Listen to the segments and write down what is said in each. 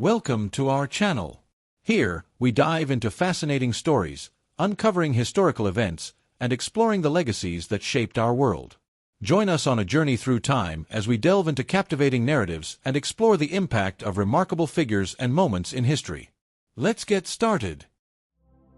Welcome to our channel. Here, we dive into fascinating stories, uncovering historical events, and exploring the legacies that shaped our world. Join us on a journey through time as we delve into captivating narratives and explore the impact of remarkable figures and moments in history. Let's get started.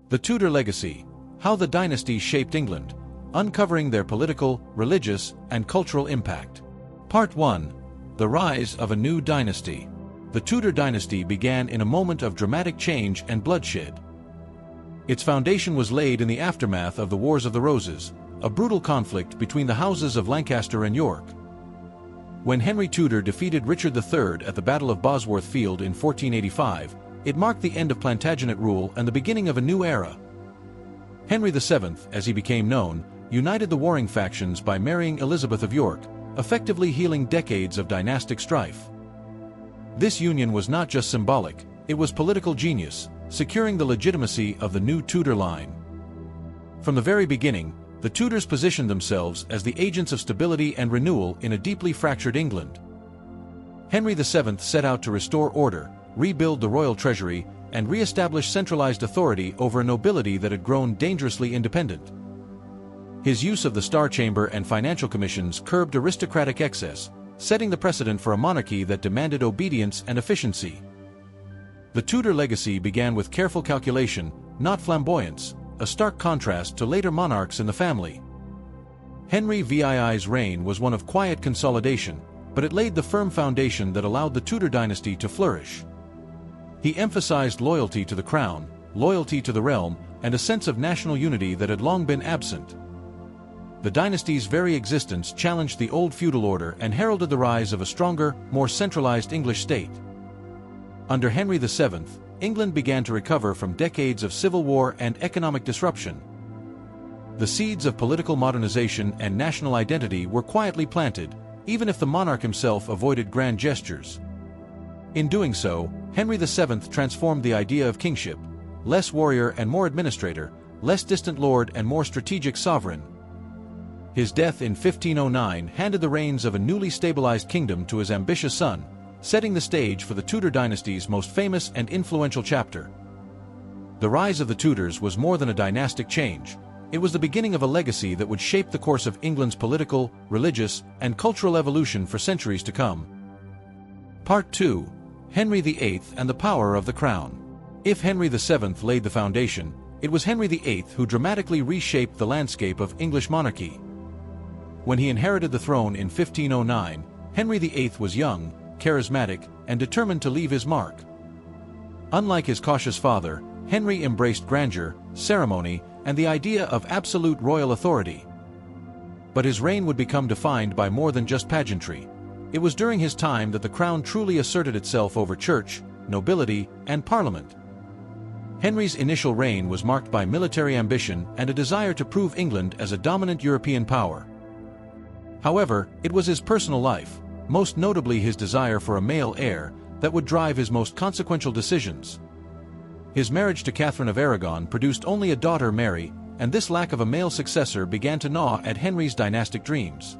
The Tudor legacy: how the dynasty shaped England, uncovering their political, religious, and cultural impact. Part 1. The rise of a new dynasty. The Tudor dynasty began in a moment of dramatic change and bloodshed. Its foundation was laid in the aftermath of the Wars of the Roses, a brutal conflict between the houses of Lancaster and York. When Henry Tudor defeated Richard III at the Battle of Bosworth Field in 1485, it marked the end of Plantagenet rule and the beginning of a new era. Henry VII, as he became known, united the warring factions by marrying Elizabeth of York, effectively healing decades of dynastic strife. This union was not just symbolic, it was political genius, securing the legitimacy of the new Tudor line. From the very beginning, the Tudors positioned themselves as the agents of stability and renewal in a deeply fractured England. Henry VII set out to restore order, rebuild the royal treasury, and re-establish centralized authority over a nobility that had grown dangerously independent. His use of the Star Chamber and financial commissions curbed aristocratic excess, setting the precedent for a monarchy that demanded obedience and efficiency. The Tudor legacy began with careful calculation, not flamboyance, a stark contrast to later monarchs in the family. Henry VII's reign was one of quiet consolidation, but it laid the firm foundation that allowed the Tudor dynasty to flourish. He emphasized loyalty to the crown, loyalty to the realm, and a sense of national unity that had long been absent. The dynasty's very existence challenged the old feudal order and heralded the rise of a stronger, more centralized English state. Under Henry VII, England began to recover from decades of civil war and economic disruption. The seeds of political modernization and national identity were quietly planted, even if the monarch himself avoided grand gestures. In doing so, Henry VII transformed the idea of kingship: less warrior and more administrator, less distant lord and more strategic sovereign. His death in 1509 handed the reins of a newly stabilized kingdom to his ambitious son, setting the stage for the Tudor dynasty's most famous and influential chapter. The rise of the Tudors was more than a dynastic change. It was the beginning of a legacy that would shape the course of England's political, religious, and cultural evolution for centuries to come. Part 2. Henry VIII and the power of the crown. If Henry VII laid the foundation, it was Henry VIII who dramatically reshaped the landscape of English monarchy. When he inherited the throne in 1509, Henry VIII was young, charismatic, and determined to leave his mark. Unlike his cautious father, Henry embraced grandeur, ceremony, and the idea of absolute royal authority. But his reign would become defined by more than just pageantry. It was during his time that the crown truly asserted itself over church, nobility, and parliament. Henry's initial reign was marked by military ambition and a desire to prove England as a dominant European power. However, it was his personal life, most notably his desire for a male heir, that would drive his most consequential decisions. His marriage to Catherine of Aragon produced only a daughter, Mary, and this lack of a male successor began to gnaw at Henry's dynastic dreams.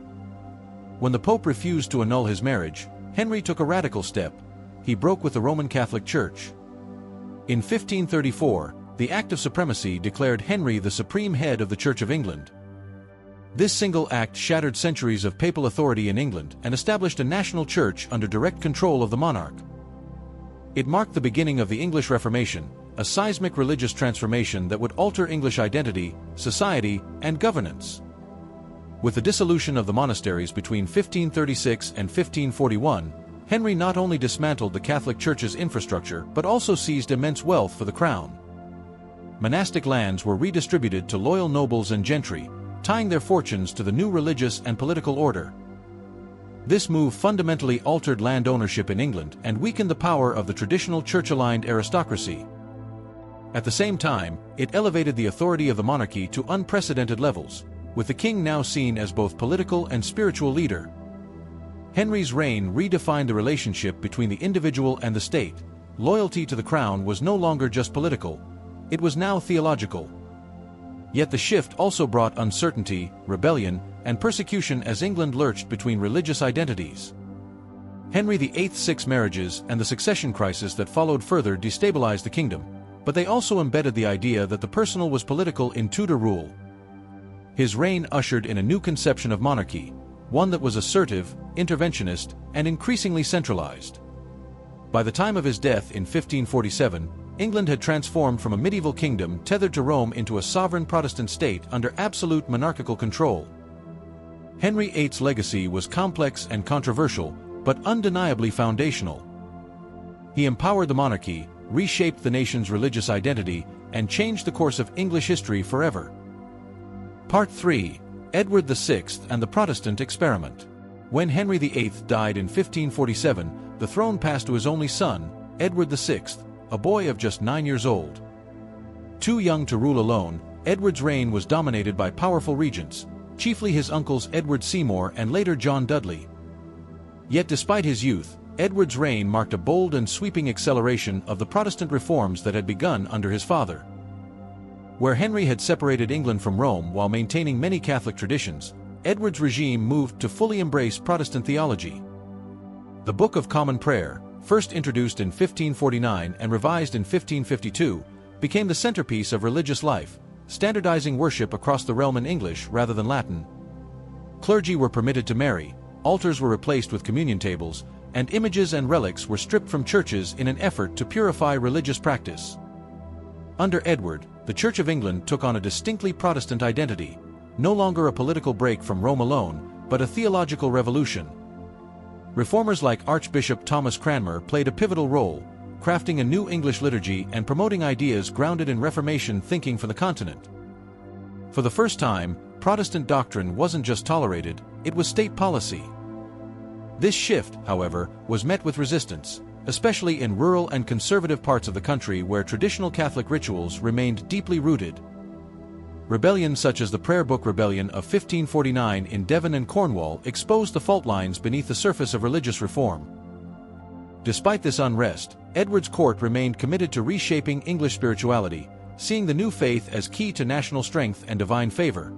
When the Pope refused to annul his marriage, Henry took a radical step. He broke with the Roman Catholic Church. In 1534, the Act of Supremacy declared Henry the supreme head of the Church of England. This single act shattered centuries of papal authority in England and established a national church under direct control of the monarch. It marked the beginning of the English Reformation, a seismic religious transformation that would alter English identity, society, and governance. With the dissolution of the monasteries between 1536 and 1541, Henry not only dismantled the Catholic Church's infrastructure but also seized immense wealth for the crown. Monastic lands were redistributed to loyal nobles and gentry, tying their fortunes to the new religious and political order. This move fundamentally altered land ownership in England and weakened the power of the traditional church-aligned aristocracy. At the same time, it elevated the authority of the monarchy to unprecedented levels, with the king now seen as both political and spiritual leader. Henry's reign redefined the relationship between the individual and the state. Loyalty to the crown was no longer just political, it was now theological. Yet the shift also brought uncertainty, rebellion, and persecution as England lurched between religious identities. Henry VIII's 6 marriages and the succession crisis that followed further destabilized the kingdom, but they also embedded the idea that the personal was political in Tudor rule. His reign ushered in a new conception of monarchy, one that was assertive, interventionist, and increasingly centralized. By the time of his death in 1547, England had transformed from a medieval kingdom tethered to Rome into a sovereign Protestant state under absolute monarchical control. Henry VIII's legacy was complex and controversial, but undeniably foundational. He empowered the monarchy, reshaped the nation's religious identity, and changed the course of English history forever. Part 3: Edward VI and the Protestant Experiment. When Henry VIII died in 1547, the throne passed to his only son, Edward VI, a boy of just 9 years old. Too young to rule alone, Edward's reign was dominated by powerful regents, chiefly his uncles Edward Seymour and later John Dudley. Yet despite his youth, Edward's reign marked a bold and sweeping acceleration of the Protestant reforms that had begun under his father. Where Henry had separated England from Rome while maintaining many Catholic traditions, Edward's regime moved to fully embrace Protestant theology. The Book of Common Prayer, first introduced in 1549 and revised in 1552, became the centerpiece of religious life, standardizing worship across the realm in English rather than Latin. Clergy were permitted to marry, altars were replaced with communion tables, and images and relics were stripped from churches in an effort to purify religious practice. Under Edward, the Church of England took on a distinctly Protestant identity, no longer a political break from Rome alone, but a theological revolution. Reformers like Archbishop Thomas Cranmer played a pivotal role, crafting a new English liturgy and promoting ideas grounded in Reformation thinking for the continent. For the first time, Protestant doctrine wasn't just tolerated, it was state policy. This shift, however, was met with resistance, especially in rural and conservative parts of the country where traditional Catholic rituals remained deeply rooted. Rebellions such as the Prayer Book Rebellion of 1549 in Devon and Cornwall exposed the fault lines beneath the surface of religious reform. Despite this unrest, Edward's court remained committed to reshaping English spirituality, seeing the new faith as key to national strength and divine favor.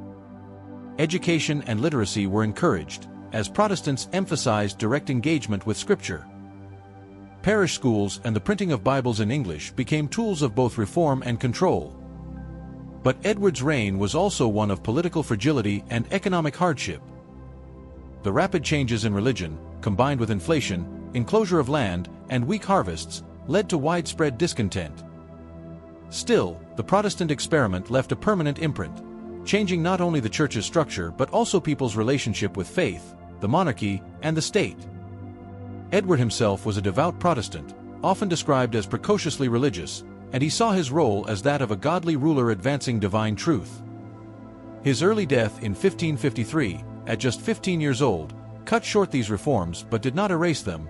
Education and literacy were encouraged, as Protestants emphasized direct engagement with Scripture. Parish schools and the printing of Bibles in English became tools of both reform and control. But Edward's reign was also one of political fragility and economic hardship. The rapid changes in religion, combined with inflation, enclosure of land, and weak harvests, led to widespread discontent. Still, the Protestant experiment left a permanent imprint, changing not only the Church's structure but also people's relationship with faith, the monarchy, and the state. Edward himself was a devout Protestant, often described as precociously religious, and he saw his role as that of a godly ruler advancing divine truth. His early death in 1553, at just 15 years old, cut short these reforms but did not erase them.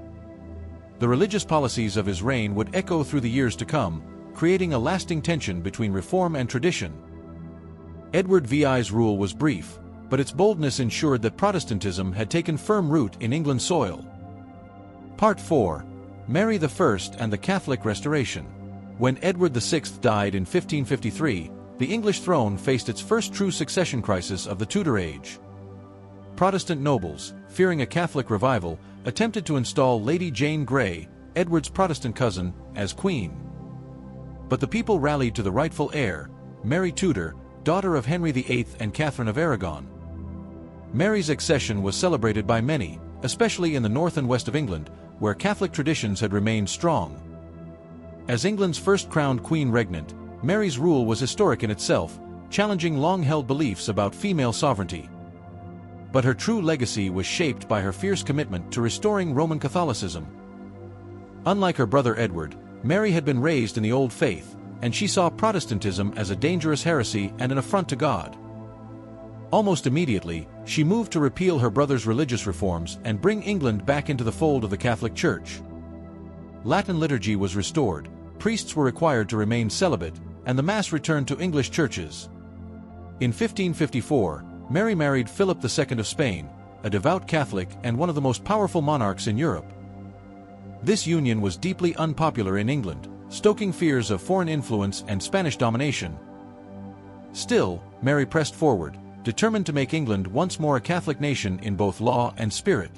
The religious policies of his reign would echo through the years to come, creating a lasting tension between reform and tradition. Edward VI's rule was brief, but its boldness ensured that Protestantism had taken firm root in England's soil. Part 4: Mary I and the Catholic Restoration. When Edward VI died in 1553, the English throne faced its first true succession crisis of the Tudor age. Protestant nobles, fearing a Catholic revival, attempted to install Lady Jane Grey, Edward's Protestant cousin, as queen. But the people rallied to the rightful heir, Mary Tudor, daughter of Henry VIII and Catherine of Aragon. Mary's accession was celebrated by many, especially in the north and west of England, where Catholic traditions had remained strong. As England's first crowned queen regnant, Mary's rule was historic in itself, challenging long-held beliefs about female sovereignty. But her true legacy was shaped by her fierce commitment to restoring Roman Catholicism. Unlike her brother Edward, Mary had been raised in the Old Faith, and she saw Protestantism as a dangerous heresy and an affront to God. Almost immediately, she moved to repeal her brother's religious reforms and bring England back into the fold of the Catholic Church. Latin liturgy was restored, priests were required to remain celibate, and the Mass returned to English churches. In 1554, Mary married Philip II of Spain, a devout Catholic and one of the most powerful monarchs in Europe. This union was deeply unpopular in England, stoking fears of foreign influence and Spanish domination. Still, Mary pressed forward, determined to make England once more a Catholic nation in both law and spirit.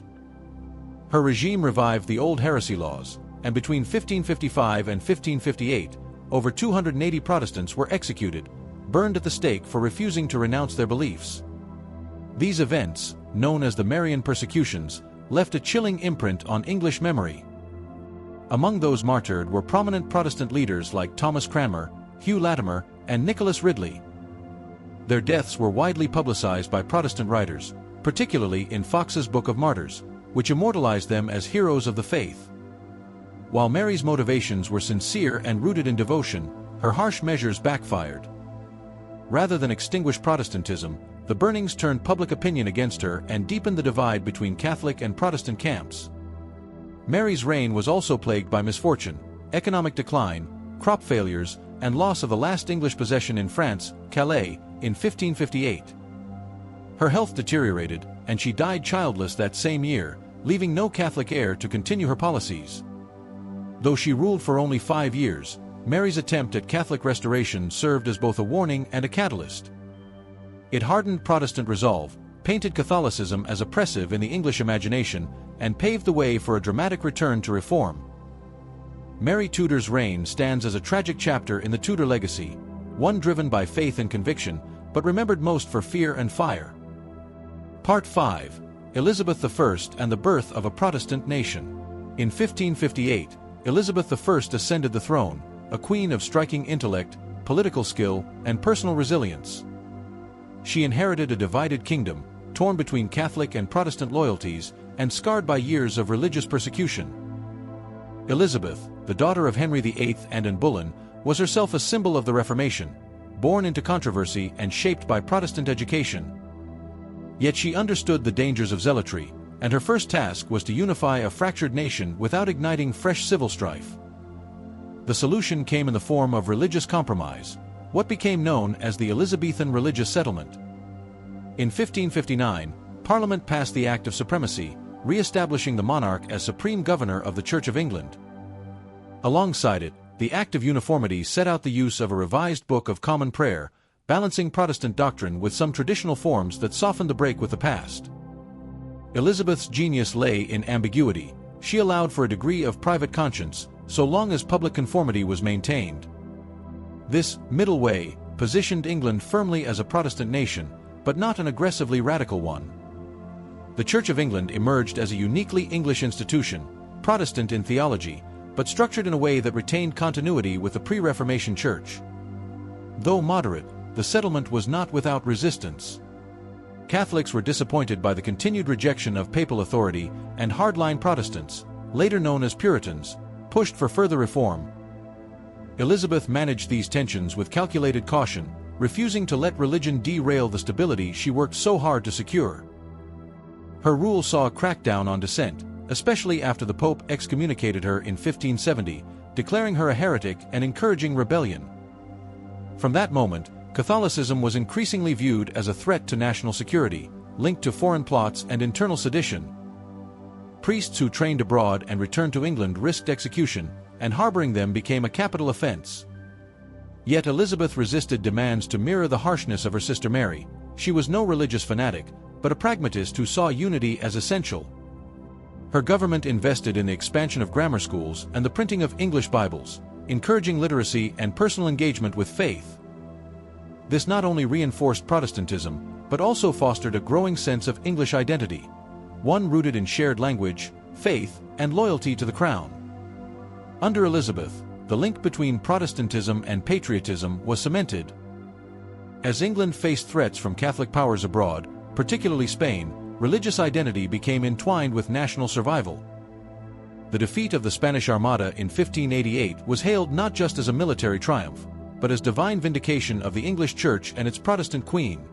Her regime revived the old heresy laws, and between 1555 and 1558, over 280 Protestants were executed, burned at the stake for refusing to renounce their beliefs. These events, known as the Marian persecutions, left a chilling imprint on English memory. Among those martyred were prominent Protestant leaders like Thomas Cranmer, Hugh Latimer, and Nicholas Ridley. Their deaths were widely publicized by Protestant writers, particularly in Fox's Book of Martyrs, which immortalized them as heroes of the faith. While Mary's motivations were sincere and rooted in devotion, her harsh measures backfired. Rather than extinguish Protestantism, the burnings turned public opinion against her and deepened the divide between Catholic and Protestant camps. Mary's reign was also plagued by misfortune, economic decline, crop failures, and loss of the last English possession in France, Calais, in 1558. Her health deteriorated, and she died childless that same year, leaving no Catholic heir to continue her policies. Though she ruled for only 5 years, Mary's attempt at Catholic restoration served as both a warning and a catalyst. It hardened Protestant resolve, painted Catholicism as oppressive in the English imagination, and paved the way for a dramatic return to reform. Mary Tudor's reign stands as a tragic chapter in the Tudor legacy, one driven by faith and conviction, but remembered most for fear and fire. Part 5. Elizabeth I and the Birth of a Protestant Nation. In 1558, Elizabeth I ascended the throne, a queen of striking intellect, political skill, and personal resilience. She inherited a divided kingdom, torn between Catholic and Protestant loyalties, and scarred by years of religious persecution. Elizabeth, the daughter of Henry VIII and Anne Boleyn, was herself a symbol of the Reformation, born into controversy and shaped by Protestant education. Yet she understood the dangers of zealotry, and her first task was to unify a fractured nation without igniting fresh civil strife. The solution came in the form of religious compromise, what became known as the Elizabethan religious settlement. In 1559, Parliament passed the Act of Supremacy, re-establishing the monarch as supreme governor of the Church of England. Alongside it, the Act of Uniformity set out the use of a revised Book of Common Prayer, balancing Protestant doctrine with some traditional forms that softened the break with the past. Elizabeth's genius lay in ambiguity. She allowed for a degree of private conscience, so long as public conformity was maintained. This middle way positioned England firmly as a Protestant nation, but not an aggressively radical one. The Church of England emerged as a uniquely English institution, Protestant in theology, but structured in a way that retained continuity with the pre-Reformation Church. Though moderate, the settlement was not without resistance. Catholics were disappointed by the continued rejection of papal authority, and hardline Protestants, later known as Puritans, pushed for further reform. Elizabeth managed these tensions with calculated caution, refusing to let religion derail the stability she worked so hard to secure. Her rule saw a crackdown on dissent, especially after the Pope excommunicated her in 1570, declaring her a heretic and encouraging rebellion. From that moment, Catholicism was increasingly viewed as a threat to national security, linked to foreign plots and internal sedition. Priests who trained abroad and returned to England risked execution, and harboring them became a capital offense. Yet Elizabeth resisted demands to mirror the harshness of her sister Mary. She was no religious fanatic, but a pragmatist who saw unity as essential. Her government invested in the expansion of grammar schools and the printing of English Bibles, encouraging literacy and personal engagement with faith. This not only reinforced Protestantism, but also fostered a growing sense of English identity, one rooted in shared language, faith, and loyalty to the crown. Under Elizabeth, the link between Protestantism and patriotism was cemented. As England faced threats from Catholic powers abroad, particularly Spain, religious identity became entwined with national survival. The defeat of the Spanish Armada in 1588 was hailed not just as a military triumph, but as divine vindication of the English Church and its Protestant queen.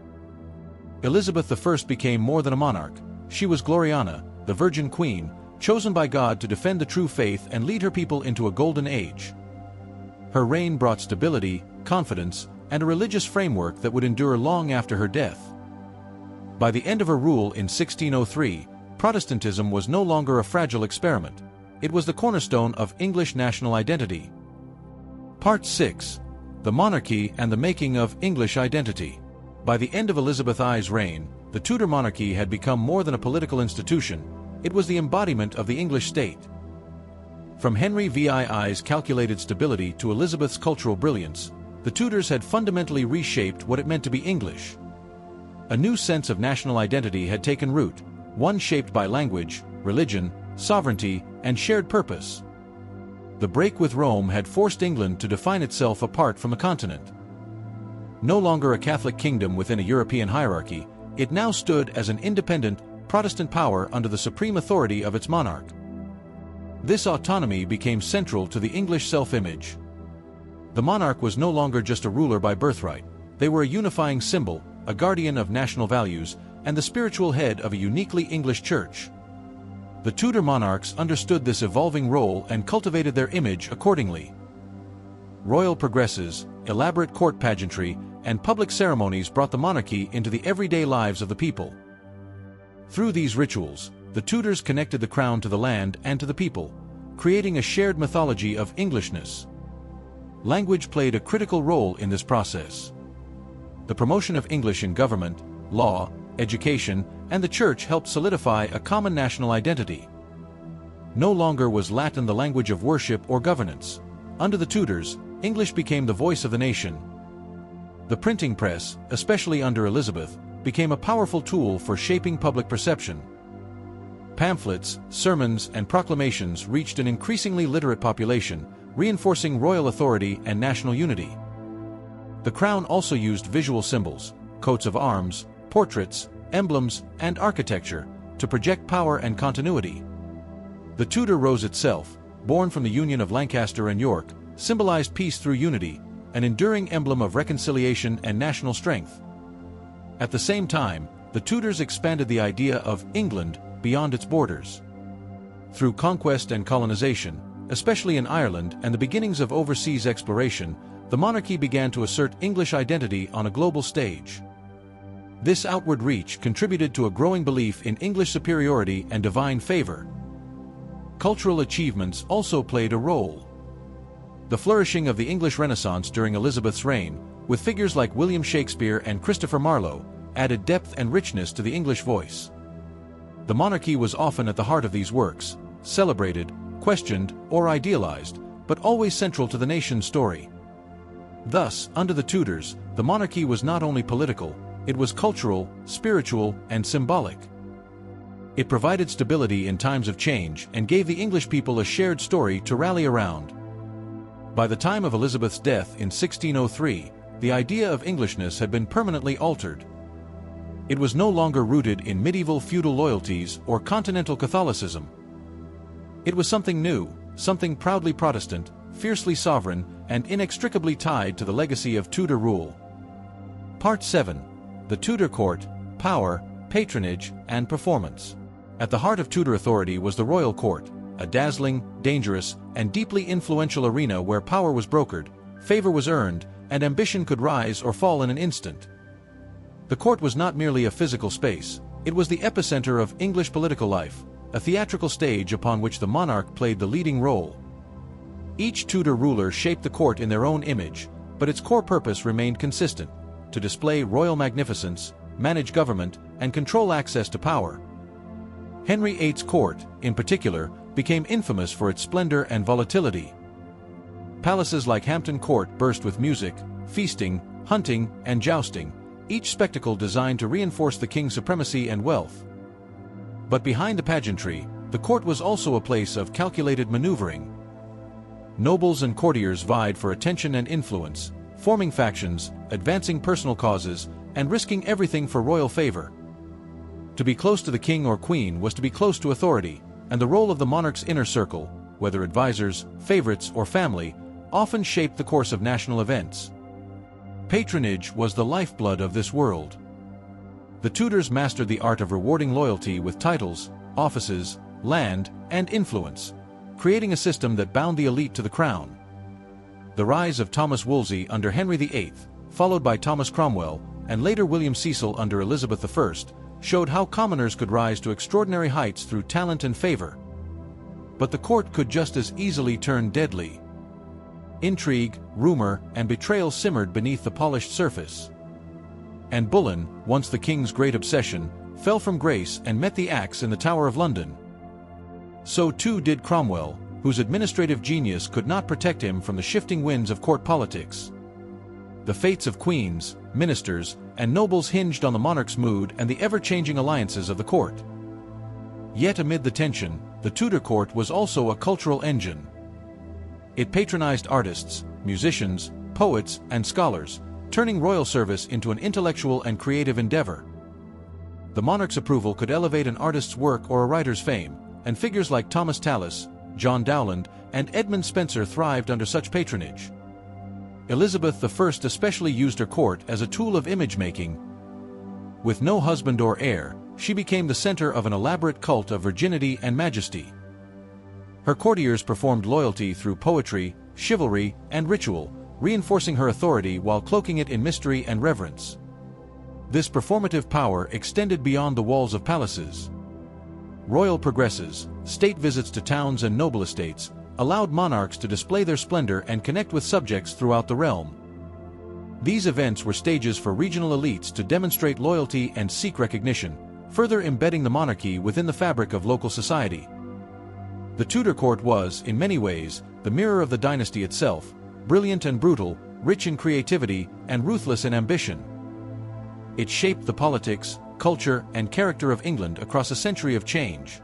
Elizabeth I became more than a monarch. She was Gloriana, the Virgin Queen, chosen by God to defend the true faith and lead her people into a golden age. Her reign brought stability, confidence, and a religious framework that would endure long after her death. By the end of her rule in 1603, Protestantism was no longer a fragile experiment. It was the cornerstone of English national identity. Part 6. The Monarchy and the Making of English Identity. By the end of Elizabeth I's reign, the Tudor monarchy had become more than a political institution. It was the embodiment of the English state. From Henry VII's calculated stability to Elizabeth's cultural brilliance, the Tudors had fundamentally reshaped what it meant to be English. A new sense of national identity had taken root, one shaped by language, religion, sovereignty, and shared purpose. The break with Rome had forced England to define itself apart from the continent. No longer a Catholic kingdom within a European hierarchy, it now stood as an independent, Protestant power under the supreme authority of its monarch. This autonomy became central to the English self-image. The monarch was no longer just a ruler by birthright. They were a unifying symbol, a guardian of national values, and the spiritual head of a uniquely English church. The Tudor monarchs understood this evolving role and cultivated their image accordingly. Royal progresses, elaborate court pageantry, and public ceremonies brought the monarchy into the everyday lives of the people. Through these rituals, the Tudors connected the crown to the land and to the people, creating a shared mythology of Englishness. Language played a critical role in this process. The promotion of English in government, law, education, and the church helped solidify a common national identity. No longer was Latin the language of worship or governance. Under the Tudors, English became the voice of the nation. The printing press, especially under Elizabeth, became a powerful tool for shaping public perception. Pamphlets, sermons, and proclamations reached an increasingly literate population, reinforcing royal authority and national unity. The crown also used visual symbols, coats of arms, portraits, emblems, and architecture to project power and continuity. The Tudor rose itself, born from the union of Lancaster and York, symbolized peace through unity, an enduring emblem of reconciliation and national strength. At the same time, the Tudors expanded the idea of England beyond its borders. Through conquest and colonization, especially in Ireland and the beginnings of overseas exploration, the monarchy began to assert English identity on a global stage. This outward reach contributed to a growing belief in English superiority and divine favor. Cultural achievements also played a role. The flourishing of the English Renaissance during Elizabeth's reign, with figures like William Shakespeare and Christopher Marlowe, added depth and richness to the English voice. The monarchy was often at the heart of these works, celebrated, questioned, or idealized, but always central to the nation's story. Thus, under the Tudors, the monarchy was not only political, it was cultural, spiritual, and symbolic. It provided stability in times of change and gave the English people a shared story to rally around. By the time of Elizabeth's death in 1603, the idea of Englishness had been permanently altered. It was no longer rooted in medieval feudal loyalties or continental Catholicism. It was something new, something proudly Protestant, fiercely sovereign, and inextricably tied to the legacy of Tudor rule. Part 7. The Tudor Court, Power, Patronage, and Performance. At the heart of Tudor authority was the royal court, a dazzling, dangerous, and deeply influential arena where power was brokered, favor was earned, and ambition could rise or fall in an instant. The court was not merely a physical space, it was the epicenter of English political life, a theatrical stage upon which the monarch played the leading role. Each Tudor ruler shaped the court in their own image, but its core purpose remained consistent: to display royal magnificence, manage government, and control access to power. Henry VIII's court, in particular, became infamous for its splendor and volatility. Palaces like Hampton Court burst with music, feasting, hunting, and jousting, each spectacle designed to reinforce the king's supremacy and wealth. But behind the pageantry, the court was also a place of calculated maneuvering. Nobles and courtiers vied for attention and influence, forming factions, advancing personal causes, and risking everything for royal favor. To be close to the king or queen was to be close to authority, and the role of the monarch's inner circle, whether advisors, favorites, or family, often shaped the course of national events. Patronage was the lifeblood of this world. The Tudors mastered the art of rewarding loyalty with titles, offices, land, and influence, creating a system that bound the elite to the crown. The rise of Thomas Wolsey under Henry VIII, followed by Thomas Cromwell, and later William Cecil under Elizabeth I, showed how commoners could rise to extraordinary heights through talent and favor. But the court could just as easily turn deadly. Intrigue, rumor, and betrayal simmered beneath the polished surface. Anne Boleyn, once the king's great obsession, fell from grace and met the axe in the Tower of London. So too did Cromwell, whose administrative genius could not protect him from the shifting winds of court politics. The fates of queens, ministers, and nobles hinged on the monarch's mood and the ever-changing alliances of the court. Yet amid the tension, the Tudor court was also a cultural engine. It patronized artists, musicians, poets, and scholars, turning royal service into an intellectual and creative endeavor. The monarch's approval could elevate an artist's work or a writer's fame, and figures like Thomas Tallis, John Dowland, and Edmund Spenser thrived under such patronage. Elizabeth I especially used her court as a tool of image-making. With no husband or heir, she became the center of an elaborate cult of virginity and majesty. Her courtiers performed loyalty through poetry, chivalry, and ritual, reinforcing her authority while cloaking it in mystery and reverence. This performative power extended beyond the walls of palaces. Royal progresses, state visits to towns and noble estates, allowed monarchs to display their splendor and connect with subjects throughout the realm. These events were stages for regional elites to demonstrate loyalty and seek recognition, further embedding the monarchy within the fabric of local society. The Tudor court was, in many ways, the mirror of the dynasty itself, brilliant and brutal, rich in creativity, and ruthless in ambition. It shaped the politics, culture, and character of England across a century of change.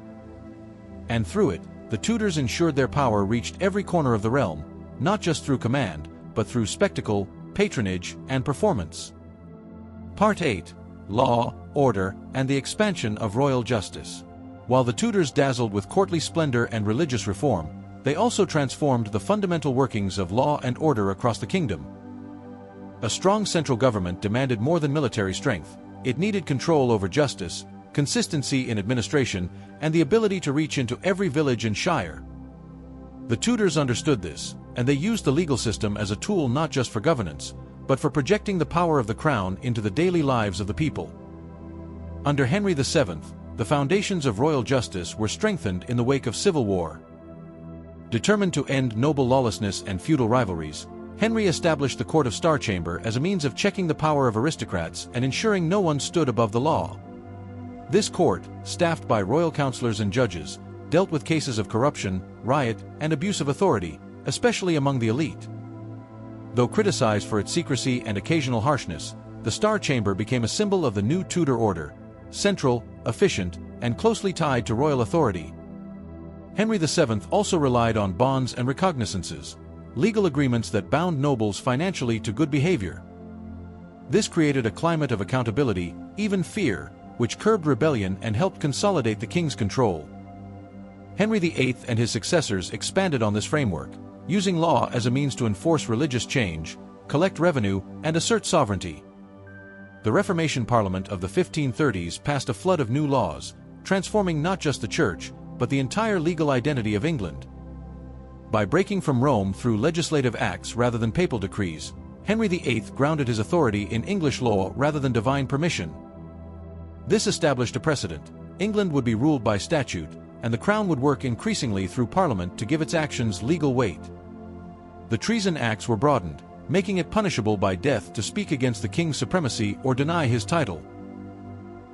And through it, the Tudors ensured their power reached every corner of the realm, not just through command, but through spectacle, patronage, and performance. Part 8. Law, Order, and the Expansion of Royal Justice. While the Tudors dazzled with courtly splendor and religious reform, they also transformed the fundamental workings of law and order across the kingdom. A strong central government demanded more than military strength. It needed control over justice, consistency in administration, and the ability to reach into every village and shire. The Tudors understood this, and they used the legal system as a tool not just for governance, but for projecting the power of the crown into the daily lives of the people. Under Henry VII, the foundations of royal justice were strengthened in the wake of civil war. Determined to end noble lawlessness and feudal rivalries, Henry established the Court of Star Chamber as a means of checking the power of aristocrats and ensuring no one stood above the law. This court, staffed by royal counselors and judges, dealt with cases of corruption, riot, and abuse of authority, especially among the elite. Though criticized for its secrecy and occasional harshness, the Star Chamber became a symbol of the new Tudor order, central, efficient, and closely tied to royal authority. Henry VII also relied on bonds and recognizances, legal agreements that bound nobles financially to good behavior. This created a climate of accountability, even fear, which curbed rebellion and helped consolidate the king's control. Henry VIII and his successors expanded on this framework, using law as a means to enforce religious change, collect revenue, and assert sovereignty. The Reformation Parliament of the 1530s passed a flood of new laws, transforming not just the church, but the entire legal identity of England. By breaking from Rome through legislative acts rather than papal decrees, Henry VIII grounded his authority in English law rather than divine permission. This established a precedent. England would be ruled by statute, and the crown would work increasingly through Parliament to give its actions legal weight. The Treason Acts were broadened, making it punishable by death to speak against the king's supremacy or deny his title.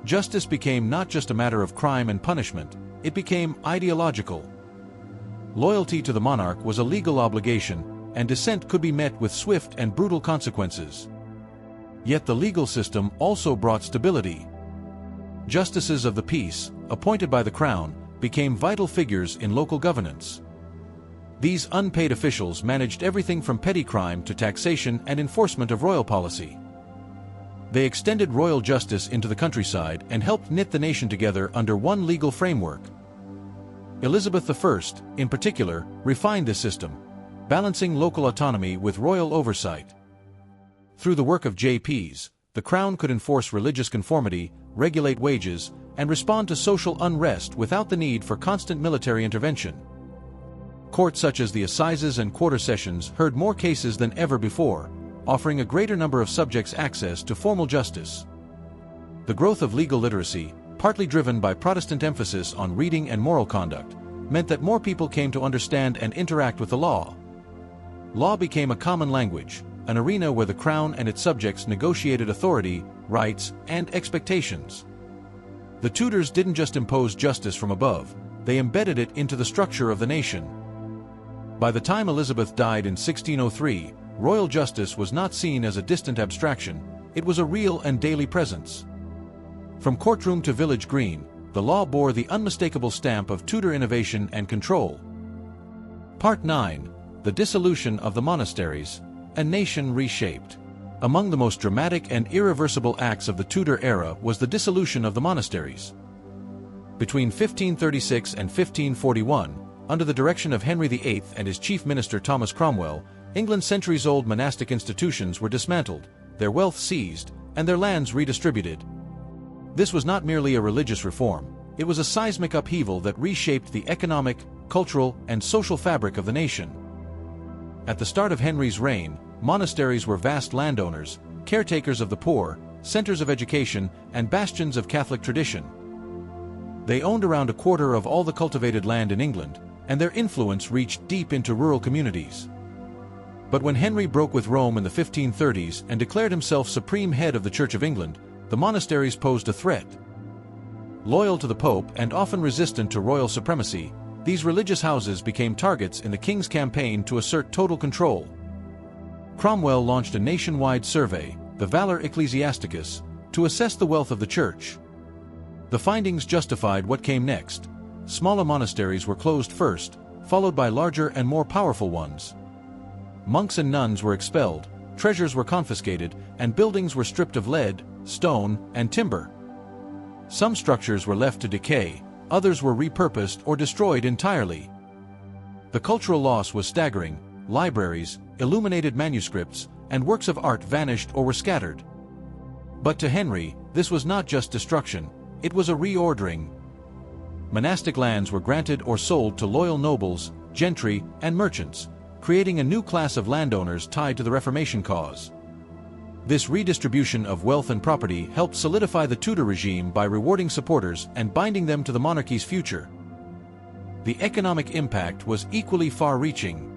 Justice became not just a matter of crime and punishment, it became ideological. Loyalty to the monarch was a legal obligation, and dissent could be met with swift and brutal consequences. Yet the legal system also brought stability. Justices of the peace, appointed by the crown, became vital figures in local governance. These unpaid officials managed everything from petty crime to taxation and enforcement of royal policy. They extended royal justice into the countryside and helped knit the nation together under one legal framework. Elizabeth I, in particular, refined this system, balancing local autonomy with royal oversight. Through the work of JPs, the crown could enforce religious conformity, regulate wages, and respond to social unrest without the need for constant military intervention. Courts such as the Assizes and Quarter Sessions heard more cases than ever before, offering a greater number of subjects access to formal justice. The growth of legal literacy, partly driven by Protestant emphasis on reading and moral conduct, meant that more people came to understand and interact with the law. Law became a common language, an arena where the crown and its subjects negotiated authority, rights, and expectations. The Tudors didn't just impose justice from above, they embedded it into the structure of the nation. By the time Elizabeth died in 1603, royal justice was not seen as a distant abstraction, it was a real and daily presence. From courtroom to village green, the law bore the unmistakable stamp of Tudor innovation and control. Part 9. The Dissolution of the Monasteries, a Nation Reshaped. Among the most dramatic and irreversible acts of the Tudor era was the dissolution of the monasteries. Between 1536 and 1541, under the direction of Henry VIII and his chief minister Thomas Cromwell, England's centuries-old monastic institutions were dismantled, their wealth seized, and their lands redistributed. This was not merely a religious reform, it was a seismic upheaval that reshaped the economic, cultural, and social fabric of the nation. At the start of Henry's reign, monasteries were vast landowners, caretakers of the poor, centers of education, and bastions of Catholic tradition. They owned around a quarter of all the cultivated land in England, and their influence reached deep into rural communities. But when Henry broke with Rome in the 1530s and declared himself supreme head of the Church of England, the monasteries posed a threat. Loyal to the Pope and often resistant to royal supremacy, these religious houses became targets in the king's campaign to assert total control. Cromwell launched a nationwide survey, the Valor Ecclesiasticus, to assess the wealth of the church. The findings justified what came next. Smaller monasteries were closed first, followed by larger and more powerful ones. Monks and nuns were expelled, treasures were confiscated, and buildings were stripped of lead, stone, and timber. Some structures were left to decay, others were repurposed or destroyed entirely. The cultural loss was staggering. Libraries, illuminated manuscripts, and works of art vanished or were scattered. But to Henry, this was not just destruction, it was a reordering. Monastic lands were granted or sold to loyal nobles, gentry, and merchants, creating a new class of landowners tied to the Reformation cause. This redistribution of wealth and property helped solidify the Tudor regime by rewarding supporters and binding them to the monarchy's future. The economic impact was equally far-reaching.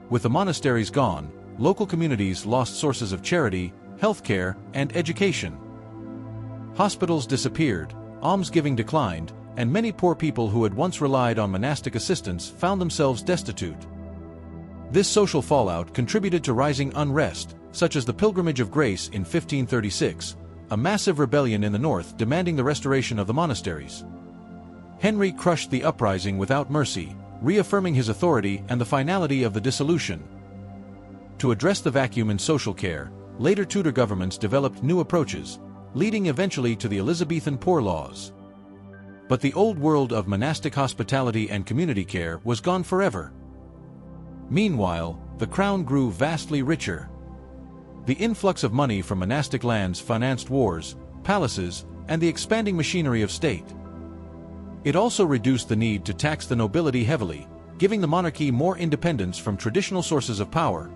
With the monasteries gone, local communities lost sources of charity, healthcare, and education. Hospitals disappeared, almsgiving declined, and many poor people who had once relied on monastic assistance found themselves destitute. This social fallout contributed to rising unrest, such as the Pilgrimage of Grace in 1536, a massive rebellion in the north demanding the restoration of the monasteries. Henry crushed the uprising without mercy, reaffirming his authority and the finality of the dissolution. To address the vacuum in social care, later Tudor governments developed new approaches, leading eventually to the Elizabethan Poor Laws. But the old world of monastic hospitality and community care was gone forever. Meanwhile, the crown grew vastly richer. The influx of money from monastic lands financed wars, palaces, and the expanding machinery of state. It also reduced the need to tax the nobility heavily, giving the monarchy more independence from traditional sources of power.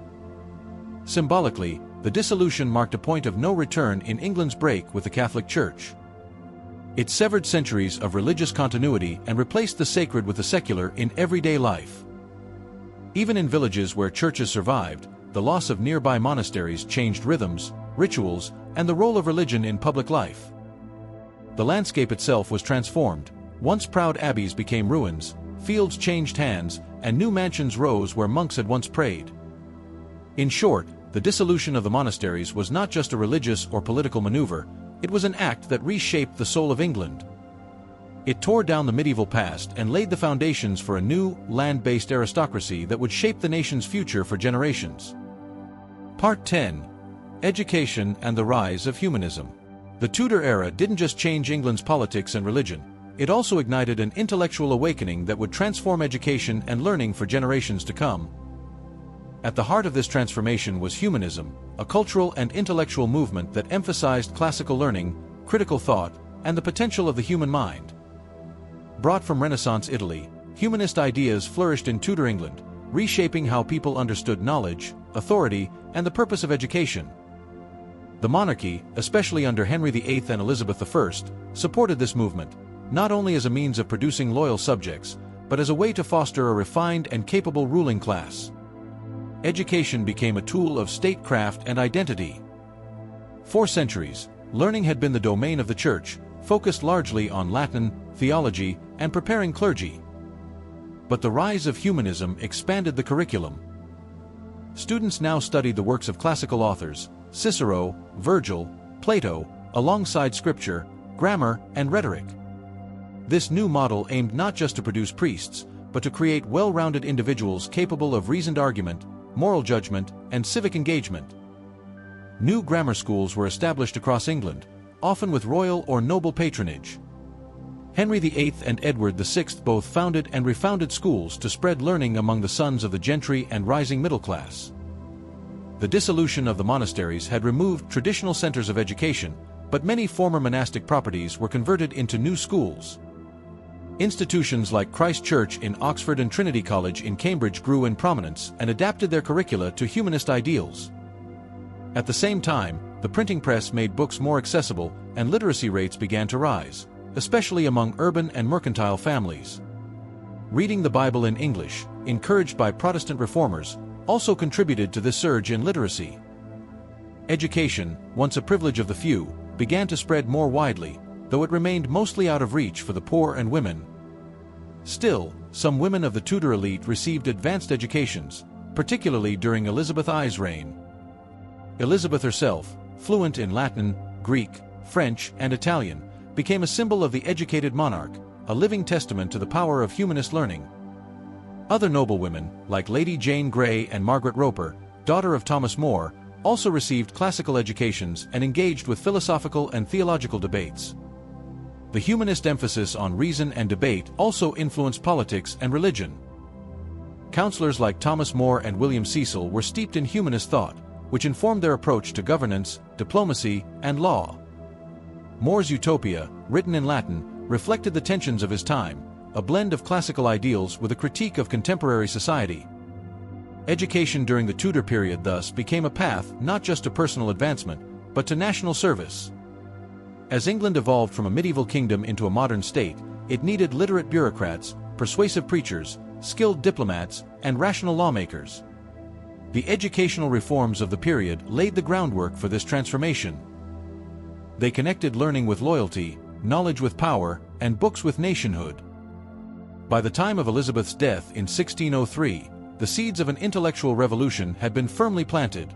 Symbolically, the dissolution marked a point of no return in England's break with the Catholic Church. It severed centuries of religious continuity and replaced the sacred with the secular in everyday life. Even in villages where churches survived, the loss of nearby monasteries changed rhythms, rituals, and the role of religion in public life. The landscape itself was transformed. Once proud abbeys became ruins, fields changed hands, and new mansions rose where monks had once prayed. In short, the dissolution of the monasteries was not just a religious or political maneuver, it was an act that reshaped the soul of England. It tore down the medieval past and laid the foundations for a new, land-based aristocracy that would shape the nation's future for generations. Part 10. Education and the Rise of Humanism. The Tudor era didn't just change England's politics and religion, it also ignited an intellectual awakening that would transform education and learning for generations to come. At the heart of this transformation was humanism, a cultural and intellectual movement that emphasized classical learning, critical thought, and the potential of the human mind. Brought from Renaissance Italy, humanist ideas flourished in Tudor England, reshaping how people understood knowledge, authority, and the purpose of education. The monarchy, especially under Henry VIII and Elizabeth I, supported this movement, not only as a means of producing loyal subjects, but as a way to foster a refined and capable ruling class. Education became a tool of statecraft and identity. For centuries, learning had been the domain of the Church, focused largely on Latin, theology, and preparing clergy. But the rise of humanism expanded the curriculum. Students now studied the works of classical authors, Cicero, Virgil, Plato, alongside scripture, grammar, and rhetoric. This new model aimed not just to produce priests, but to create well-rounded individuals capable of reasoned argument, moral judgment, and civic engagement. New grammar schools were established across England, often with royal or noble patronage. Henry VIII and Edward VI both founded and refounded schools to spread learning among the sons of the gentry and rising middle class. The dissolution of the monasteries had removed traditional centers of education, but many former monastic properties were converted into new schools. Institutions like Christ Church in Oxford and Trinity College in Cambridge grew in prominence and adapted their curricula to humanist ideals. At the same time, the printing press made books more accessible and literacy rates began to rise, especially among urban and mercantile families. Reading the Bible in English, encouraged by Protestant reformers, also contributed to this surge in literacy. Education, once a privilege of the few, began to spread more widely, though it remained mostly out of reach for the poor and women. Still, some women of the Tudor elite received advanced educations, particularly during Elizabeth I's reign. Elizabeth herself, fluent in Latin, Greek, French, and Italian, became a symbol of the educated monarch, a living testament to the power of humanist learning. Other noblewomen, like Lady Jane Grey and Margaret Roper, daughter of Thomas More, also received classical educations and engaged with philosophical and theological debates. The humanist emphasis on reason and debate also influenced politics and religion. Counselors like Thomas More and William Cecil were steeped in humanist thought, which informed their approach to governance, diplomacy, and law. More's Utopia, written in Latin, reflected the tensions of his time, a blend of classical ideals with a critique of contemporary society. Education during the Tudor period thus became a path not just to personal advancement, but to national service. As England evolved from a medieval kingdom into a modern state, it needed literate bureaucrats, persuasive preachers, skilled diplomats, and rational lawmakers. The educational reforms of the period laid the groundwork for this transformation. They connected learning with loyalty, knowledge with power, and books with nationhood. By the time of Elizabeth's death in 1603, the seeds of an intellectual revolution had been firmly planted.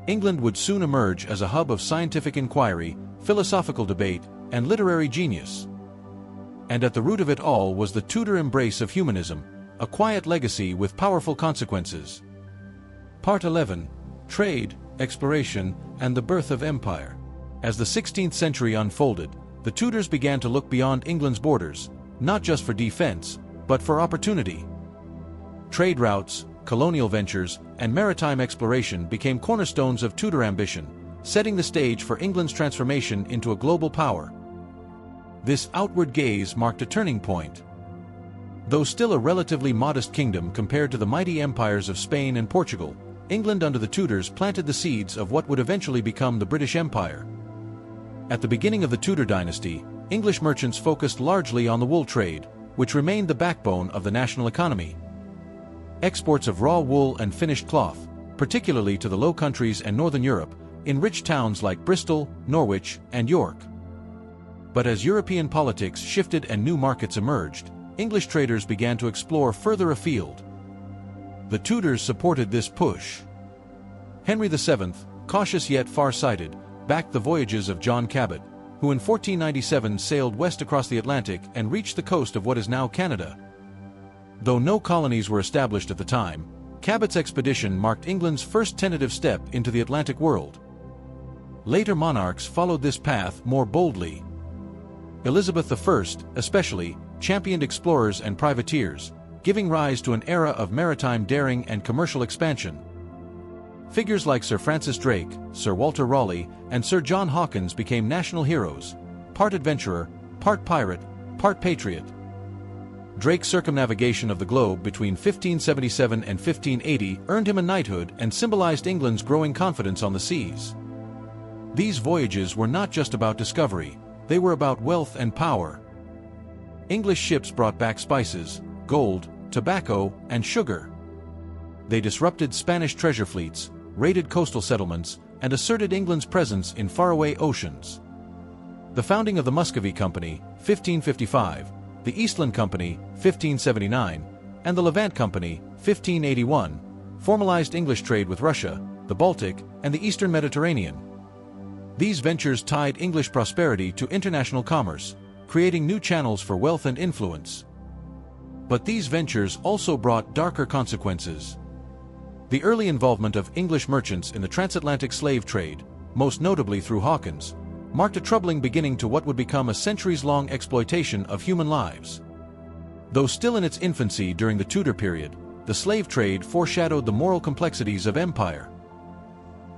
England would soon emerge as a hub of scientific inquiry, philosophical debate, and literary genius. And at the root of it all was the Tudor embrace of humanism, a quiet legacy with powerful consequences. Part 11. Trade, Exploration, and the Birth of Empire. As the 16th century unfolded, the Tudors began to look beyond England's borders, not just for defense, but for opportunity. Trade routes, colonial ventures, and maritime exploration became cornerstones of Tudor ambition, setting the stage for England's transformation into a global power. This outward gaze marked a turning point. Though still a relatively modest kingdom compared to the mighty empires of Spain and Portugal, England under the Tudors planted the seeds of what would eventually become the British Empire. At the beginning of the Tudor dynasty, English merchants focused largely on the wool trade, which remained the backbone of the national economy. Exports of raw wool and finished cloth, particularly to the Low Countries and Northern Europe, enriched towns like Bristol, Norwich, and York. But as European politics shifted and new markets emerged, English traders began to explore further afield. The Tudors supported this push. Henry VII, cautious yet far-sighted, backed the voyages of John Cabot, who in 1497 sailed west across the Atlantic and reached the coast of what is now Canada. Though no colonies were established at the time, Cabot's expedition marked England's first tentative step into the Atlantic world. Later monarchs followed this path more boldly. Elizabeth I, especially, championed explorers and privateers, giving rise to an era of maritime daring and commercial expansion. Figures like Sir Francis Drake, Sir Walter Raleigh, and Sir John Hawkins became national heroes, part adventurer, part pirate, part patriot. Drake's circumnavigation of the globe between 1577 and 1580 earned him a knighthood and symbolized England's growing confidence on the seas. These voyages were not just about discovery, they were about wealth and power. English ships brought back spices, gold, tobacco, and sugar. They disrupted Spanish treasure fleets, raided coastal settlements, and asserted England's presence in faraway oceans. The founding of the Muscovy Company, 1555, the Eastland Company, 1579, and the Levant Company, 1581, formalized English trade with Russia, the Baltic, and the Eastern Mediterranean. These ventures tied English prosperity to international commerce, creating new channels for wealth and influence. But these ventures also brought darker consequences. The early involvement of English merchants in the transatlantic slave trade, most notably through Hawkins, marked a troubling beginning to what would become a centuries-long exploitation of human lives. Though still in its infancy during the Tudor period, the slave trade foreshadowed the moral complexities of empire.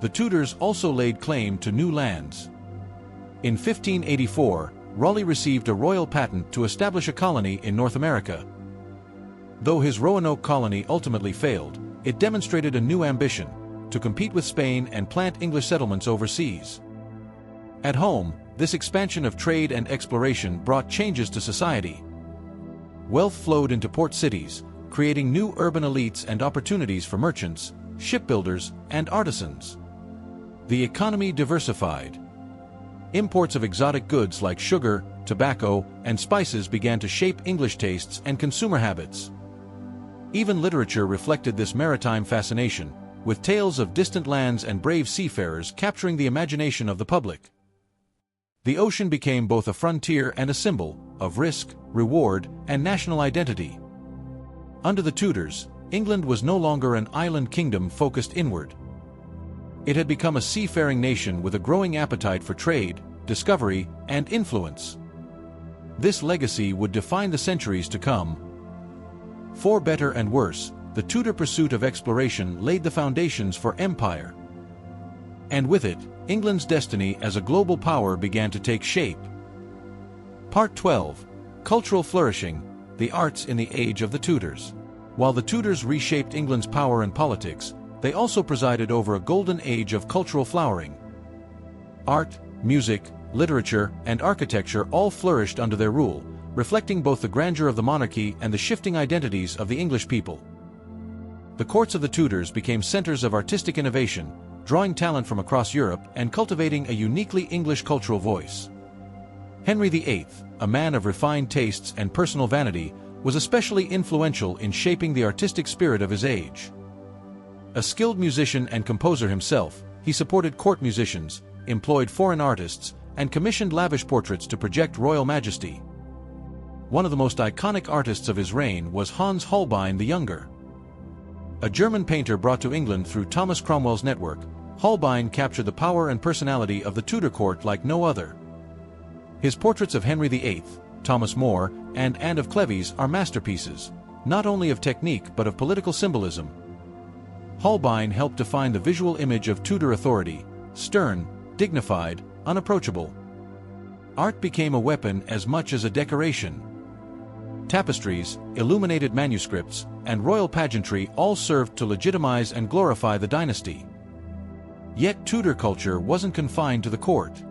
The Tudors also laid claim to new lands. In 1584, Raleigh received a royal patent to establish a colony in North America. Though his Roanoke colony ultimately failed, it demonstrated a new ambition to compete with Spain and plant English settlements overseas. At home, this expansion of trade and exploration brought changes to society. Wealth flowed into port cities, creating new urban elites and opportunities for merchants, shipbuilders, and artisans. The economy diversified. Imports of exotic goods like sugar, tobacco, and spices began to shape English tastes and consumer habits. Even literature reflected this maritime fascination, with tales of distant lands and brave seafarers capturing the imagination of the public. The ocean became both a frontier and a symbol of risk, reward, and national identity. Under the Tudors, England was no longer an island kingdom focused inward. It had become a seafaring nation with a growing appetite for trade, discovery, and influence. This legacy would define the centuries to come. For better and worse, the Tudor pursuit of exploration laid the foundations for empire. And with it, England's destiny as a global power began to take shape. Part 12. Cultural Flourishing, the Arts in the Age of the Tudors. While the Tudors reshaped England's power and politics, they also presided over a golden age of cultural flowering. Art, music, literature, and architecture all flourished under their rule, reflecting both the grandeur of the monarchy and the shifting identities of the English people. The courts of the Tudors became centers of artistic innovation, drawing talent from across Europe and cultivating a uniquely English cultural voice. Henry VIII, a man of refined tastes and personal vanity, was especially influential in shaping the artistic spirit of his age. A skilled musician and composer himself, he supported court musicians, employed foreign artists, and commissioned lavish portraits to project royal majesty. One of the most iconic artists of his reign was Hans Holbein the Younger. A German painter brought to England through Thomas Cromwell's network, Holbein captured the power and personality of the Tudor court like no other. His portraits of Henry VIII, Thomas More, and Anne of Cleves are masterpieces, not only of technique but of political symbolism. Holbein helped define the visual image of Tudor authority: stern, dignified, unapproachable. Art became a weapon as much as a decoration. Tapestries, illuminated manuscripts, and royal pageantry all served to legitimize and glorify the dynasty. Yet Tudor culture wasn't confined to the court.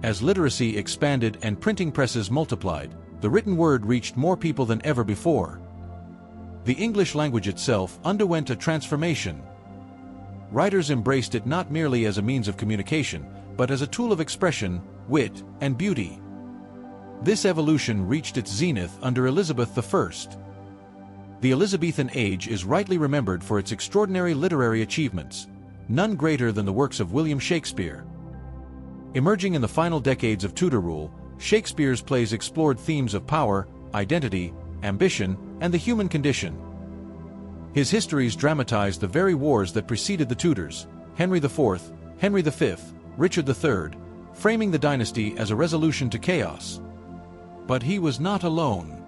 As literacy expanded and printing presses multiplied, the written word reached more people than ever before. The English language itself underwent a transformation. Writers embraced it not merely as a means of communication, but as a tool of expression, wit, and beauty. This evolution reached its zenith under Elizabeth I. The Elizabethan age is rightly remembered for its extraordinary literary achievements, none greater than the works of William Shakespeare. Emerging in the final decades of Tudor rule, Shakespeare's plays explored themes of power, identity, ambition, and the human condition. His histories dramatized the very wars that preceded the Tudors: Henry IV, Henry V, Richard III, framing the dynasty as a resolution to chaos. But he was not alone.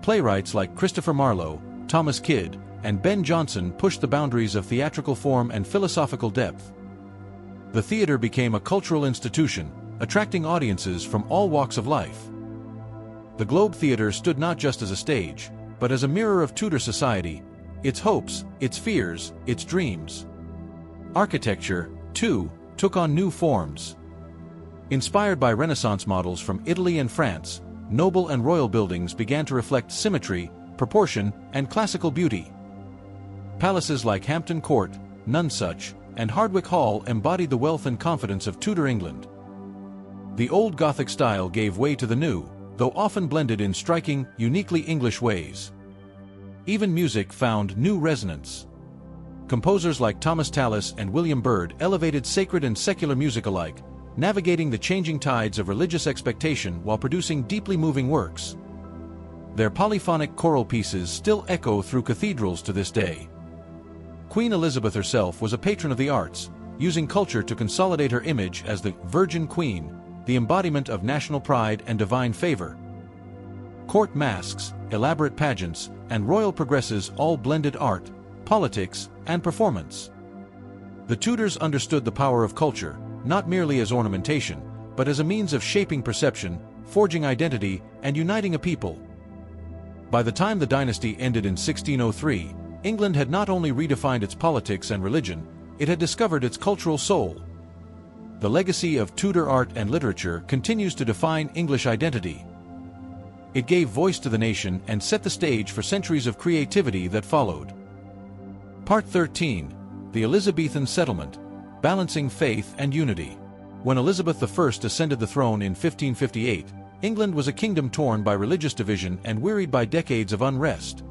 Playwrights like Christopher Marlowe, Thomas Kyd, and Ben Jonson pushed the boundaries of theatrical form and philosophical depth. The theater became a cultural institution, attracting audiences from all walks of life. The Globe Theatre stood not just as a stage, but as a mirror of Tudor society, its hopes, its fears, its dreams. Architecture, too, took on new forms. Inspired by Renaissance models from Italy and France, noble and royal buildings began to reflect symmetry, proportion, and classical beauty. Palaces like Hampton Court, Nonsuch, and Hardwicke Hall embodied the wealth and confidence of Tudor England. The old Gothic style gave way to the new, though often blended in striking, uniquely English ways. Even music found new resonance. Composers like Thomas Tallis and William Byrd elevated sacred and secular music alike, navigating the changing tides of religious expectation while producing deeply moving works. Their polyphonic choral pieces still echo through cathedrals to this day. Queen Elizabeth herself was a patron of the arts, using culture to consolidate her image as the Virgin Queen, the embodiment of national pride and divine favor. Court masks, elaborate pageants, and royal progresses all blended art, politics, and performance. The Tudors understood the power of culture, not merely as ornamentation, but as a means of shaping perception, forging identity, and uniting a people. By the time the dynasty ended in 1603, England had not only redefined its politics and religion, it had discovered its cultural soul. The legacy of Tudor art and literature continues to define English identity. It gave voice to the nation and set the stage for centuries of creativity that followed. Part 13. The Elizabethan Settlement, Balancing Faith and Unity. When Elizabeth I ascended the throne in 1558, England was a kingdom torn by religious division and wearied by decades of unrest.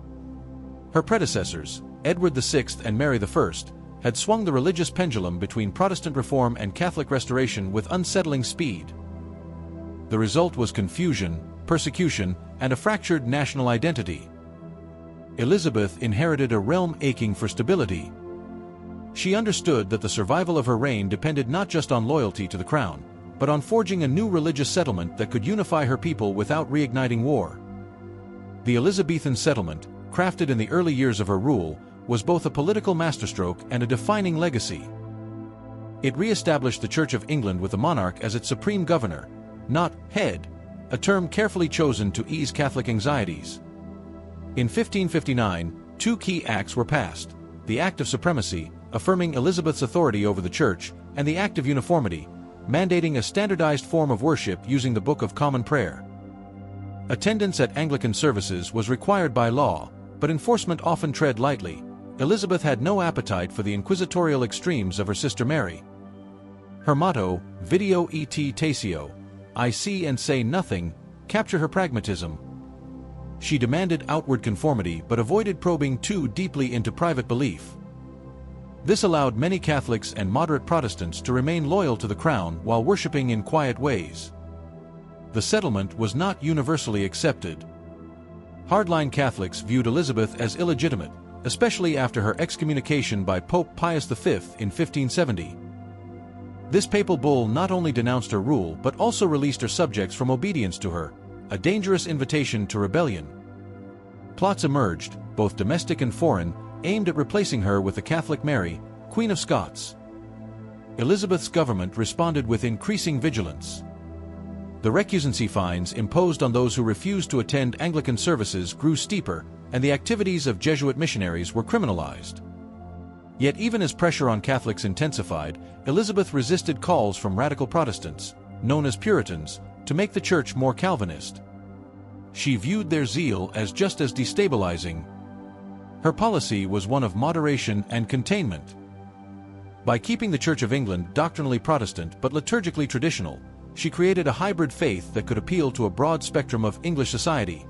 Her predecessors, Edward VI and Mary I, had swung the religious pendulum between Protestant reform and Catholic restoration with unsettling speed. The result was confusion, persecution, and a fractured national identity. Elizabeth inherited a realm aching for stability. She understood that the survival of her reign depended not just on loyalty to the crown, but on forging a new religious settlement that could unify her people without reigniting war. The Elizabethan settlement, crafted in the early years of her rule, was both a political masterstroke and a defining legacy. It re-established the Church of England with the monarch as its supreme governor, not head, a term carefully chosen to ease Catholic anxieties. In 1559, two key acts were passed: the Act of Supremacy, affirming Elizabeth's authority over the Church, and the Act of Uniformity, mandating a standardized form of worship using the Book of Common Prayer. Attendance at Anglican services was required by law, but enforcement often tread lightly. Elizabeth had no appetite for the inquisitorial extremes of her sister Mary. Her motto, Video et Taceo, I see and say nothing, captured her pragmatism. She demanded outward conformity but avoided probing too deeply into private belief. This allowed many Catholics and moderate Protestants to remain loyal to the crown while worshipping in quiet ways. The settlement was not universally accepted. Hardline Catholics viewed Elizabeth as illegitimate, especially after her excommunication by Pope Pius V in 1570. This papal bull not only denounced her rule but also released her subjects from obedience to her, a dangerous invitation to rebellion. Plots emerged, both domestic and foreign, aimed at replacing her with the Catholic Mary, Queen of Scots. Elizabeth's government responded with increasing vigilance. The recusancy fines imposed on those who refused to attend Anglican services grew steeper, and the activities of Jesuit missionaries were criminalized. Yet even as pressure on Catholics intensified, Elizabeth resisted calls from radical Protestants, known as Puritans, to make the Church more Calvinist. She viewed their zeal as just as destabilizing. Her policy was one of moderation and containment. By keeping the Church of England doctrinally Protestant but liturgically traditional, she created a hybrid faith that could appeal to a broad spectrum of English society.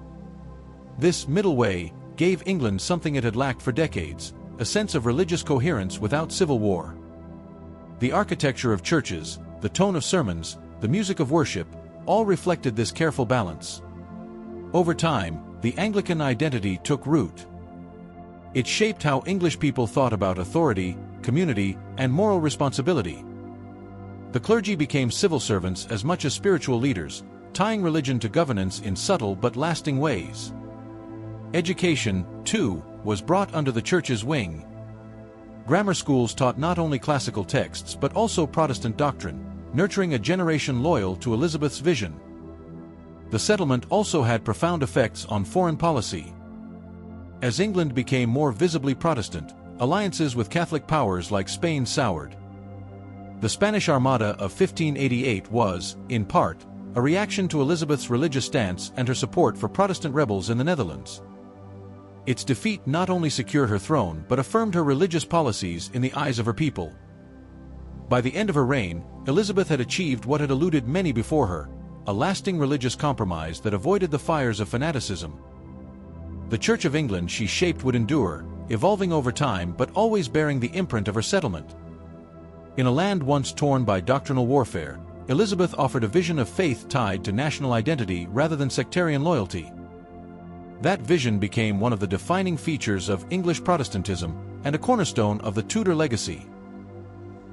This middle way gave England something it had lacked for decades: a sense of religious coherence without civil war. The architecture of churches, the tone of sermons, the music of worship, all reflected this careful balance. Over time, the Anglican identity took root. It shaped how English people thought about authority, community, and moral responsibility. The clergy became civil servants as much as spiritual leaders, tying religion to governance in subtle but lasting ways. Education, too, was brought under the Church's wing. Grammar schools taught not only classical texts but also Protestant doctrine, nurturing a generation loyal to Elizabeth's vision. The settlement also had profound effects on foreign policy. As England became more visibly Protestant, alliances with Catholic powers like Spain soured. The Spanish Armada of 1588 was, in part, a reaction to Elizabeth's religious stance and her support for Protestant rebels in the Netherlands. Its defeat not only secured her throne but affirmed her religious policies in the eyes of her people. By the end of her reign, Elizabeth had achieved what had eluded many before her: a lasting religious compromise that avoided the fires of fanaticism. The Church of England she shaped would endure, evolving over time but always bearing the imprint of her settlement. In a land once torn by doctrinal warfare, Elizabeth offered a vision of faith tied to national identity rather than sectarian loyalty. That vision became one of the defining features of English Protestantism and a cornerstone of the Tudor legacy.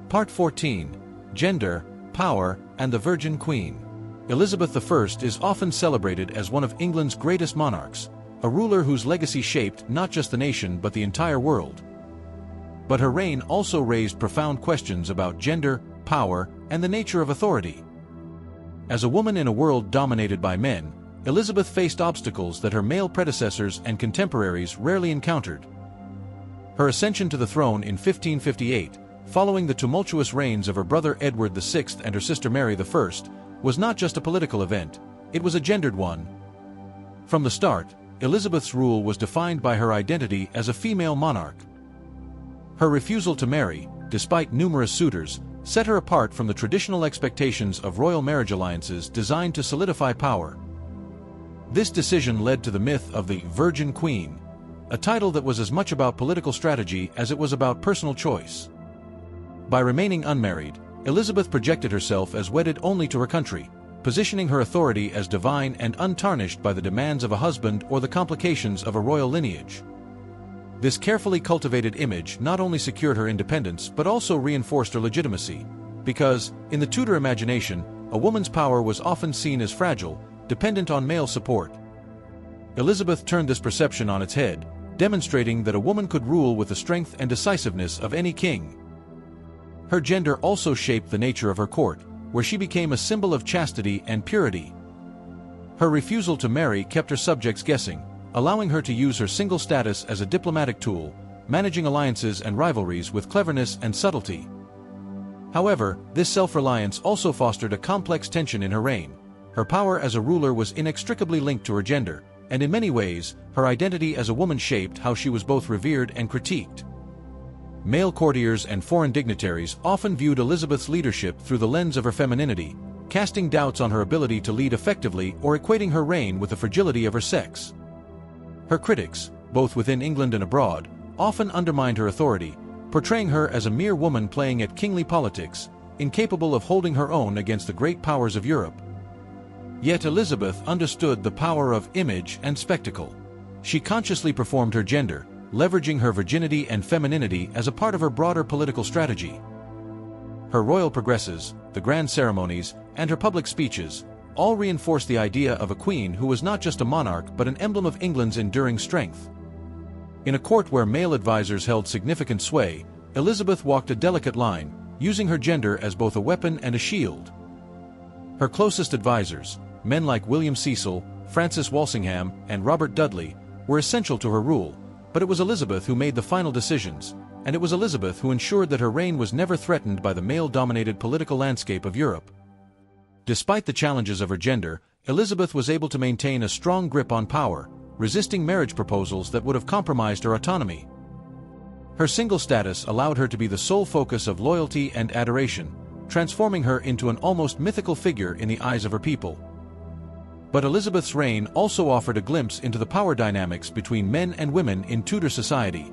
Part 14. Gender, Power, and the Virgin Queen. Elizabeth I is often celebrated as one of England's greatest monarchs, a ruler whose legacy shaped not just the nation but the entire world. But her reign also raised profound questions about gender, power, and the nature of authority. As a woman in a world dominated by men, Elizabeth faced obstacles that her male predecessors and contemporaries rarely encountered. Her ascension to the throne in 1558, following the tumultuous reigns of her brother Edward VI and her sister Mary I, was not just a political event, it was a gendered one. From the start, Elizabeth's rule was defined by her identity as a female monarch. Her refusal to marry, despite numerous suitors, set her apart from the traditional expectations of royal marriage alliances designed to solidify power. This decision led to the myth of the Virgin Queen, a title that was as much about political strategy as it was about personal choice. By remaining unmarried, Elizabeth projected herself as wedded only to her country, positioning her authority as divine and untarnished by the demands of a husband or the complications of a royal lineage. This carefully cultivated image not only secured her independence but also reinforced her legitimacy, because, in the Tudor imagination, a woman's power was often seen as fragile, dependent on male support. Elizabeth turned this perception on its head, demonstrating that a woman could rule with the strength and decisiveness of any king. Her gender also shaped the nature of her court, where she became a symbol of chastity and purity. Her refusal to marry kept her subjects guessing, allowing her to use her single status as a diplomatic tool, managing alliances and rivalries with cleverness and subtlety. However, this self-reliance also fostered a complex tension in her reign. Her power as a ruler was inextricably linked to her gender, and in many ways, her identity as a woman shaped how she was both revered and critiqued. Male courtiers and foreign dignitaries often viewed Elizabeth's leadership through the lens of her femininity, casting doubts on her ability to lead effectively or equating her reign with the fragility of her sex. Her critics, both within England and abroad, often undermined her authority, portraying her as a mere woman playing at kingly politics, incapable of holding her own against the great powers of Europe. Yet Elizabeth understood the power of image and spectacle. She consciously performed her gender, leveraging her virginity and femininity as a part of her broader political strategy. Her royal progresses, the grand ceremonies, and her public speeches all reinforced the idea of a queen who was not just a monarch but an emblem of England's enduring strength. In a court where male advisors held significant sway, Elizabeth walked a delicate line, using her gender as both a weapon and a shield. Her closest advisors, men like William Cecil, Francis Walsingham, and Robert Dudley, were essential to her rule, but it was Elizabeth who made the final decisions, and it was Elizabeth who ensured that her reign was never threatened by the male-dominated political landscape of Europe. Despite the challenges of her gender, Elizabeth was able to maintain a strong grip on power, resisting marriage proposals that would have compromised her autonomy. Her single status allowed her to be the sole focus of loyalty and adoration, transforming her into an almost mythical figure in the eyes of her people. But Elizabeth's reign also offered a glimpse into the power dynamics between men and women in Tudor society.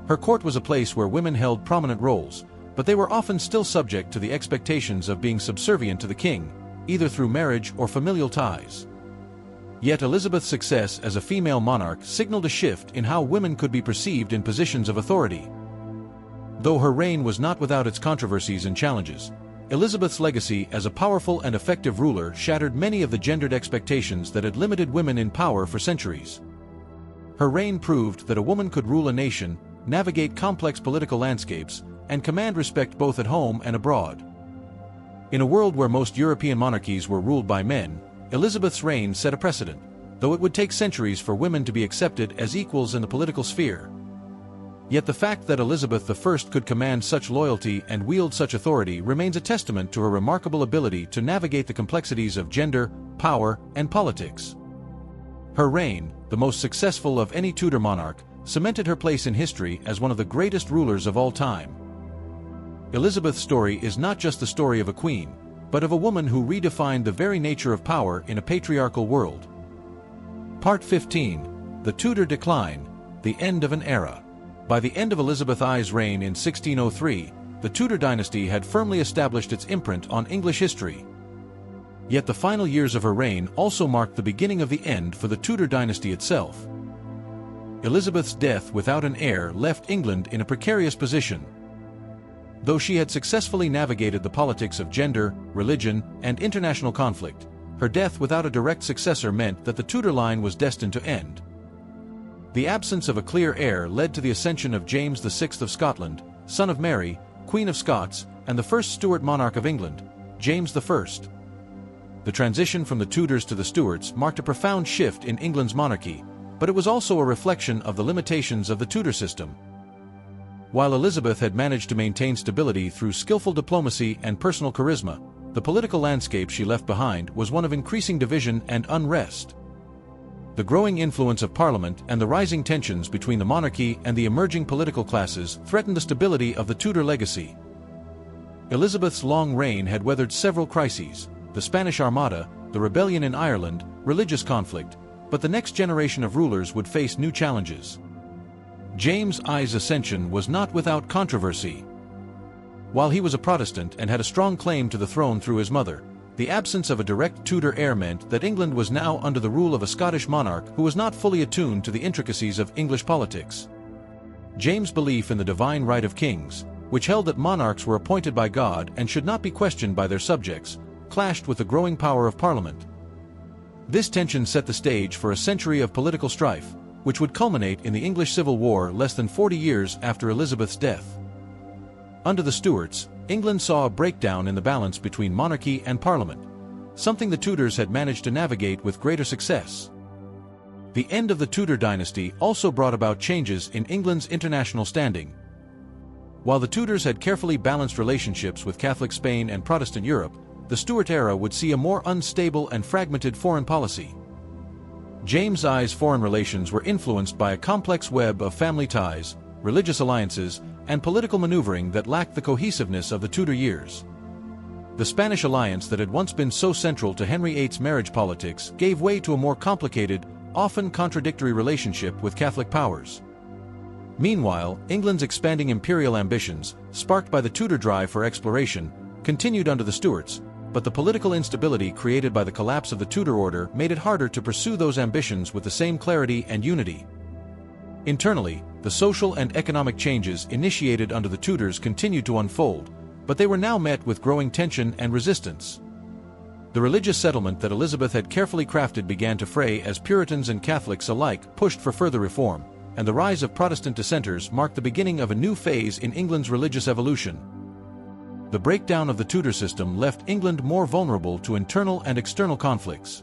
Her court was a place where women held prominent roles, but they were often still subject to the expectations of being subservient to the king, either through marriage or familial ties. Yet Elizabeth's success as a female monarch signaled a shift in how women could be perceived in positions of authority. Though her reign was not without its controversies and challenges, Elizabeth's legacy as a powerful and effective ruler shattered many of the gendered expectations that had limited women in power for centuries. Her reign proved that a woman could rule a nation, navigate complex political landscapes, and command respect both at home and abroad. In a world where most European monarchies were ruled by men, Elizabeth's reign set a precedent, though it would take centuries for women to be accepted as equals in the political sphere. Yet the fact that Elizabeth I could command such loyalty and wield such authority remains a testament to her remarkable ability to navigate the complexities of gender, power, and politics. Her reign, the most successful of any Tudor monarch, cemented her place in history as one of the greatest rulers of all time. Elizabeth's story is not just the story of a queen, but of a woman who redefined the very nature of power in a patriarchal world. Part 15. The Tudor Decline, the End of an Era. By the end of Elizabeth I's reign in 1603, the Tudor dynasty had firmly established its imprint on English history. Yet the final years of her reign also marked the beginning of the end for the Tudor dynasty itself. Elizabeth's death without an heir left England in a precarious position. Though she had successfully navigated the politics of gender, religion, and international conflict, her death without a direct successor meant that the Tudor line was destined to end. The absence of a clear heir led to the ascension of James VI of Scotland, son of Mary, Queen of Scots, and the first Stuart monarch of England, James I. The transition from the Tudors to the Stuarts marked a profound shift in England's monarchy, but it was also a reflection of the limitations of the Tudor system. While Elizabeth had managed to maintain stability through skillful diplomacy and personal charisma, the political landscape she left behind was one of increasing division and unrest. The growing influence of Parliament and the rising tensions between the monarchy and the emerging political classes threatened the stability of the Tudor legacy. Elizabeth's long reign had weathered several crises: the Spanish Armada, the rebellion in Ireland, religious conflict, but the next generation of rulers would face new challenges. James I's ascension was not without controversy. While he was a Protestant and had a strong claim to the throne through his mother, the absence of a direct Tudor heir meant that England was now under the rule of a Scottish monarch who was not fully attuned to the intricacies of English politics. James' belief in the divine right of kings, which held that monarchs were appointed by God and should not be questioned by their subjects, clashed with the growing power of Parliament. This tension set the stage for a century of political strife, which would culminate in the English Civil War less than 40 years after Elizabeth's death. Under the Stuarts, England saw a breakdown in the balance between monarchy and Parliament, something the Tudors had managed to navigate with greater success. The end of the Tudor dynasty also brought about changes in England's international standing. While the Tudors had carefully balanced relationships with Catholic Spain and Protestant Europe, the Stuart era would see a more unstable and fragmented foreign policy. James I's foreign relations were influenced by a complex web of family ties, religious alliances, and political maneuvering that lacked the cohesiveness of the Tudor years. The Spanish alliance that had once been so central to Henry VIII's marriage politics gave way to a more complicated, often contradictory relationship with Catholic powers. Meanwhile, England's expanding imperial ambitions, sparked by the Tudor drive for exploration, continued under the Stuarts, but the political instability created by the collapse of the Tudor order made it harder to pursue those ambitions with the same clarity and unity. Internally, the social and economic changes initiated under the Tudors continued to unfold, but they were now met with growing tension and resistance. The religious settlement that Elizabeth had carefully crafted began to fray as Puritans and Catholics alike pushed for further reform, and the rise of Protestant dissenters marked the beginning of a new phase in England's religious evolution. The breakdown of the Tudor system left England more vulnerable to internal and external conflicts.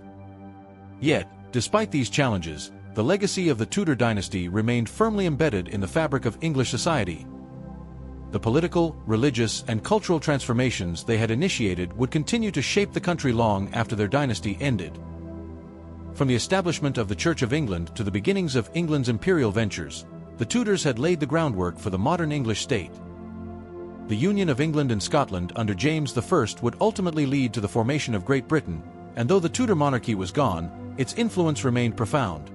Yet, despite these challenges, the legacy of the Tudor dynasty remained firmly embedded in the fabric of English society. The political, religious, and cultural transformations they had initiated would continue to shape the country long after their dynasty ended. From the establishment of the Church of England to the beginnings of England's imperial ventures, the Tudors had laid the groundwork for the modern English state. The union of England and Scotland under James I would ultimately lead to the formation of Great Britain, and though the Tudor monarchy was gone, its influence remained profound.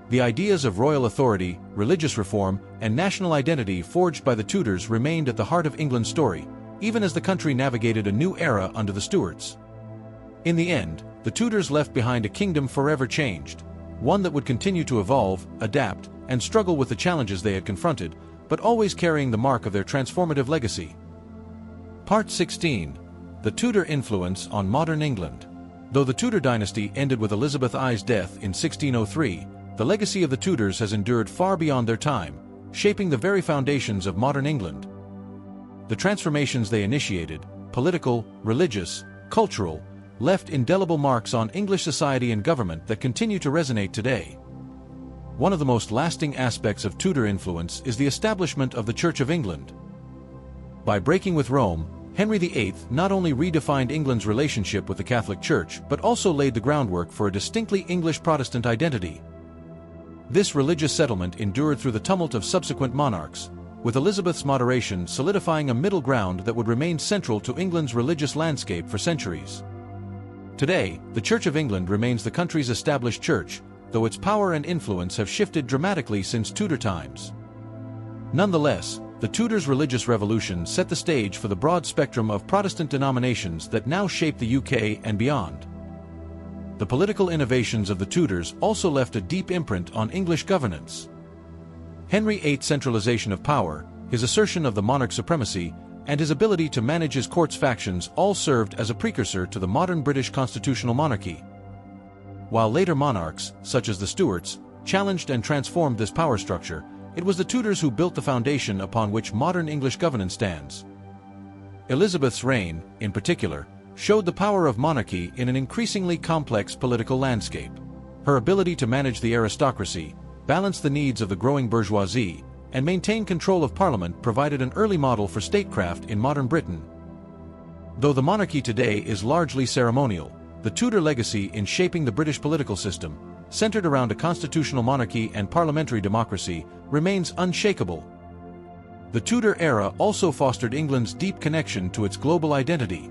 The ideas of royal authority, religious reform, and national identity forged by the Tudors remained at the heart of England's story, even as the country navigated a new era under the Stuarts. In the end, the Tudors left behind a kingdom forever changed, one that would continue to evolve, adapt, and struggle with the challenges they had confronted, but always carrying the mark of their transformative legacy. Part 16. The Tudor Influence on Modern England. Though the Tudor dynasty ended with Elizabeth I's death in 1603, the legacy of the Tudors has endured far beyond their time, shaping the very foundations of modern England. The transformations they initiated, political, religious, cultural, left indelible marks on English society and government that continue to resonate today. One of the most lasting aspects of Tudor influence is the establishment of the Church of England. By breaking with Rome, Henry VIII not only redefined England's relationship with the Catholic Church but also laid the groundwork for a distinctly English Protestant identity. This religious settlement endured through the tumult of subsequent monarchs, with Elizabeth's moderation solidifying a middle ground that would remain central to England's religious landscape for centuries. Today, the Church of England remains the country's established church, though its power and influence have shifted dramatically since Tudor times. Nonetheless, the Tudors' religious revolution set the stage for the broad spectrum of Protestant denominations that now shape the UK and beyond. The political innovations of the Tudors also left a deep imprint on English governance. Henry VIII's centralization of power, his assertion of the monarch's supremacy, and his ability to manage his court's factions all served as a precursor to the modern British constitutional monarchy. While later monarchs, such as the Stuarts, challenged and transformed this power structure, it was the Tudors who built the foundation upon which modern English governance stands. Elizabeth's reign, in particular, showed the power of monarchy in an increasingly complex political landscape. Her ability to manage the aristocracy, balance the needs of the growing bourgeoisie, and maintain control of Parliament provided an early model for statecraft in modern Britain. Though the monarchy today is largely ceremonial, the Tudor legacy in shaping the British political system, centered around a constitutional monarchy and parliamentary democracy, remains unshakable. The Tudor era also fostered England's deep connection to its global identity.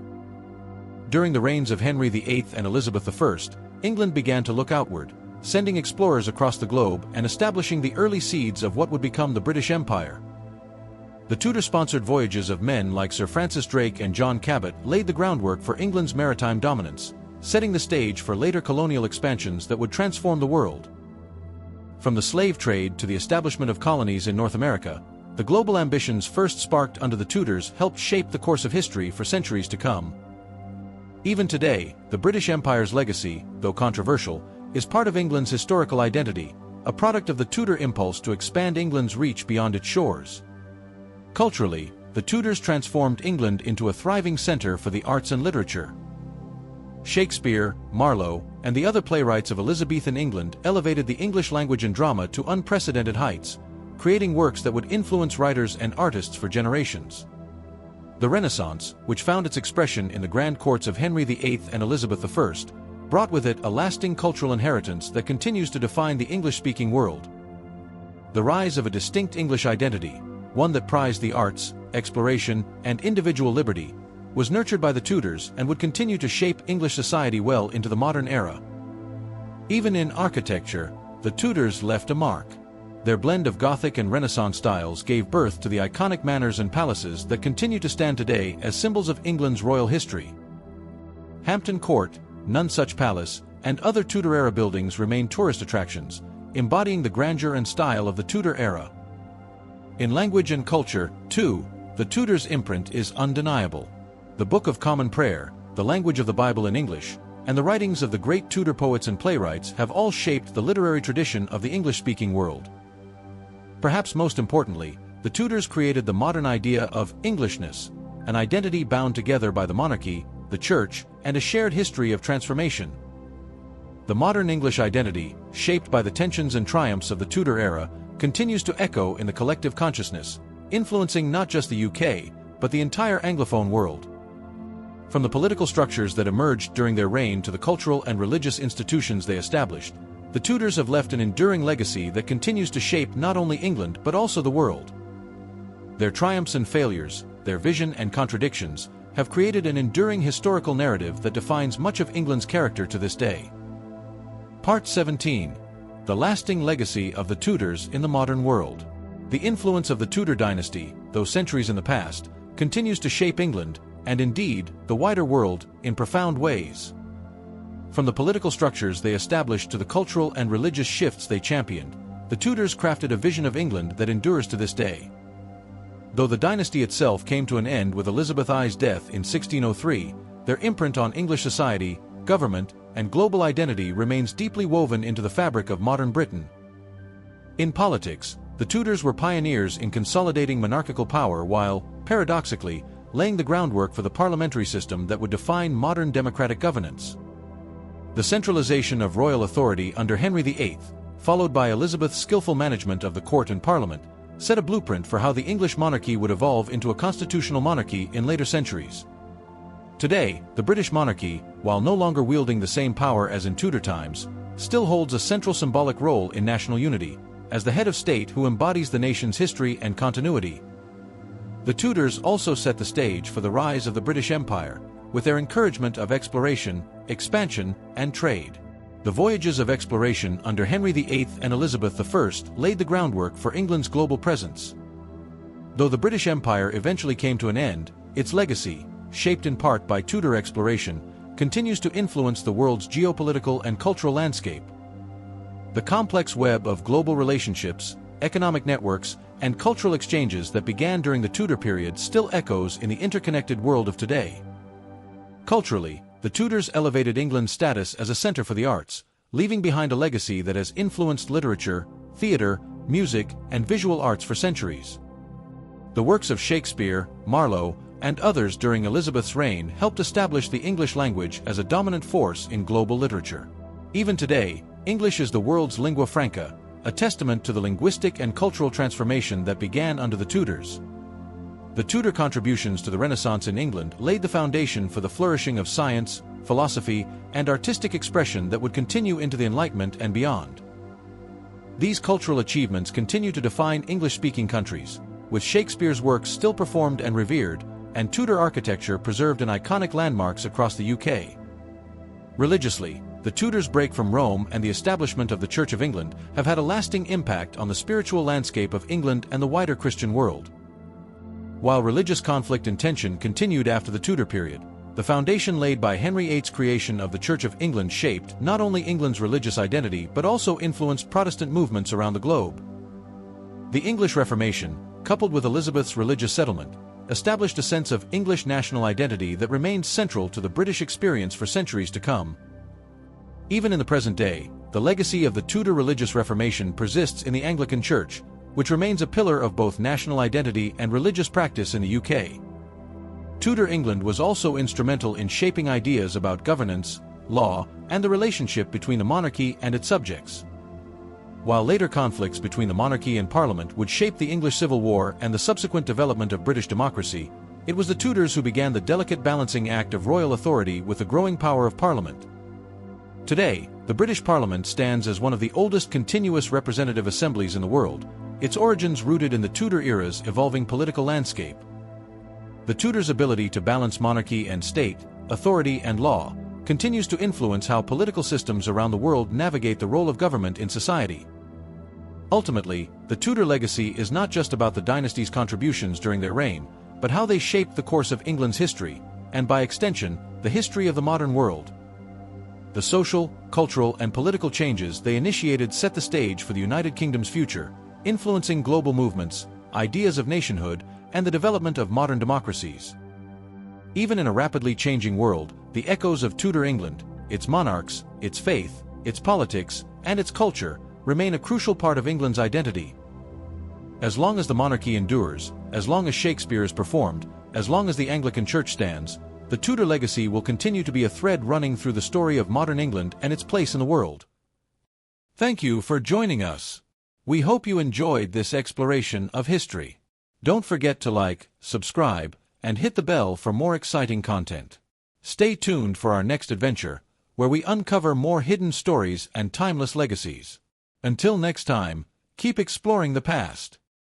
During the reigns of Henry VIII and Elizabeth I, England began to look outward, sending explorers across the globe and establishing the early seeds of what would become the British Empire. The Tudor-sponsored voyages of men like Sir Francis Drake and John Cabot laid the groundwork for England's maritime dominance, setting the stage for later colonial expansions that would transform the world. From the slave trade to the establishment of colonies in North America, the global ambitions first sparked under the Tudors helped shape the course of history for centuries to come. Even today, the British Empire's legacy, though controversial, is part of England's historical identity, a product of the Tudor impulse to expand England's reach beyond its shores. Culturally, the Tudors transformed England into a thriving centre for the arts and literature. Shakespeare, Marlowe, and the other playwrights of Elizabethan England elevated the English language and drama to unprecedented heights, creating works that would influence writers and artists for generations. The Renaissance, which found its expression in the grand courts of Henry VIII and Elizabeth I, brought with it a lasting cultural inheritance that continues to define the English-speaking world. The rise of a distinct English identity, one that prized the arts, exploration, and individual liberty, was nurtured by the Tudors and would continue to shape English society well into the modern era. Even in architecture, the Tudors left a mark. Their blend of Gothic and Renaissance styles gave birth to the iconic manors and palaces that continue to stand today as symbols of England's royal history. Hampton Court, Nonsuch Palace, and other Tudor-era buildings remain tourist attractions, embodying the grandeur and style of the Tudor era. In language and culture, too, the Tudors' imprint is undeniable. The Book of Common Prayer, the language of the Bible in English, and the writings of the great Tudor poets and playwrights have all shaped the literary tradition of the English-speaking world. Perhaps most importantly, the Tudors created the modern idea of Englishness, an identity bound together by the monarchy, the church, and a shared history of transformation. The modern English identity, shaped by the tensions and triumphs of the Tudor era, continues to echo in the collective consciousness, influencing not just the UK, but the entire Anglophone world. From the political structures that emerged during their reign to the cultural and religious institutions they established, the Tudors have left an enduring legacy that continues to shape not only England but also the world. Their triumphs and failures, their vision and contradictions, have created an enduring historical narrative that defines much of England's character to this day. Part 17. The lasting legacy of the Tudors in the modern world. The influence of the Tudor dynasty, though centuries in the past, continues to shape England, and indeed, the wider world, in profound ways. From the political structures they established to the cultural and religious shifts they championed, the Tudors crafted a vision of England that endures to this day. Though the dynasty itself came to an end with Elizabeth I's death in 1603, their imprint on English society, government, and global identity remains deeply woven into the fabric of modern Britain. In politics, the Tudors were pioneers in consolidating monarchical power while, paradoxically, laying the groundwork for the parliamentary system that would define modern democratic governance. The centralization of royal authority under Henry VIII, followed by Elizabeth's skillful management of the court and parliament, set a blueprint for how the English monarchy would evolve into a constitutional monarchy in later centuries. Today, the British monarchy, while no longer wielding the same power as in Tudor times, still holds a central symbolic role in national unity, as the head of state who embodies the nation's history and continuity. The Tudors also set the stage for the rise of the British Empire, with their encouragement of exploration, expansion, and trade. The voyages of exploration under Henry VIII and Elizabeth I laid the groundwork for England's global presence. Though the British Empire eventually came to an end, its legacy, shaped in part by Tudor exploration, continues to influence the world's geopolitical and cultural landscape. The complex web of global relationships, economic networks, and cultural exchanges that began during the Tudor period still echoes in the interconnected world of today. Culturally, the Tudors elevated England's status as a center for the arts, leaving behind a legacy that has influenced literature, theater, music, and visual arts for centuries. The works of Shakespeare, Marlowe, and others during Elizabeth's reign helped establish the English language as a dominant force in global literature. Even today, English is the world's lingua franca, a testament to the linguistic and cultural transformation that began under the Tudors. The Tudor contributions to the Renaissance in England laid the foundation for the flourishing of science, philosophy, and artistic expression that would continue into the Enlightenment and beyond. These cultural achievements continue to define English-speaking countries, with Shakespeare's works still performed and revered, and Tudor architecture preserved in iconic landmarks across the UK. Religiously, the Tudors' break from Rome and the establishment of the Church of England have had a lasting impact on the spiritual landscape of England and the wider Christian world. While religious conflict and tension continued after the Tudor period, the foundation laid by Henry VIII's creation of the Church of England shaped not only England's religious identity but also influenced Protestant movements around the globe. The English Reformation, coupled with Elizabeth's religious settlement, established a sense of English national identity that remained central to the British experience for centuries to come. Even in the present day, the legacy of the Tudor religious Reformation persists in the Anglican Church, which remains a pillar of both national identity and religious practice in the UK. Tudor England was also instrumental in shaping ideas about governance, law, and the relationship between the monarchy and its subjects. While later conflicts between the monarchy and Parliament would shape the English Civil War and the subsequent development of British democracy, it was the Tudors who began the delicate balancing act of royal authority with the growing power of Parliament. Today, the British Parliament stands as one of the oldest continuous representative assemblies in the world, its origins rooted in the Tudor era's evolving political landscape. The Tudors' ability to balance monarchy and state, authority and law, continues to influence how political systems around the world navigate the role of government in society. Ultimately, the Tudor legacy is not just about the dynasty's contributions during their reign, but how they shaped the course of England's history, and by extension, the history of the modern world. The social, cultural, and political changes they initiated set the stage for the United Kingdom's future, influencing global movements, ideas of nationhood, and the development of modern democracies. Even in a rapidly changing world, the echoes of Tudor England, its monarchs, its faith, its politics, and its culture, remain a crucial part of England's identity. As long as the monarchy endures, as long as Shakespeare is performed, as long as the Anglican Church stands, the Tudor legacy will continue to be a thread running through the story of modern England and its place in the world. Thank you for joining us. We hope you enjoyed this exploration of history. Don't forget to like, subscribe, and hit the bell for more exciting content. Stay tuned for our next adventure, where we uncover more hidden stories and timeless legacies. Until next time, keep exploring the past.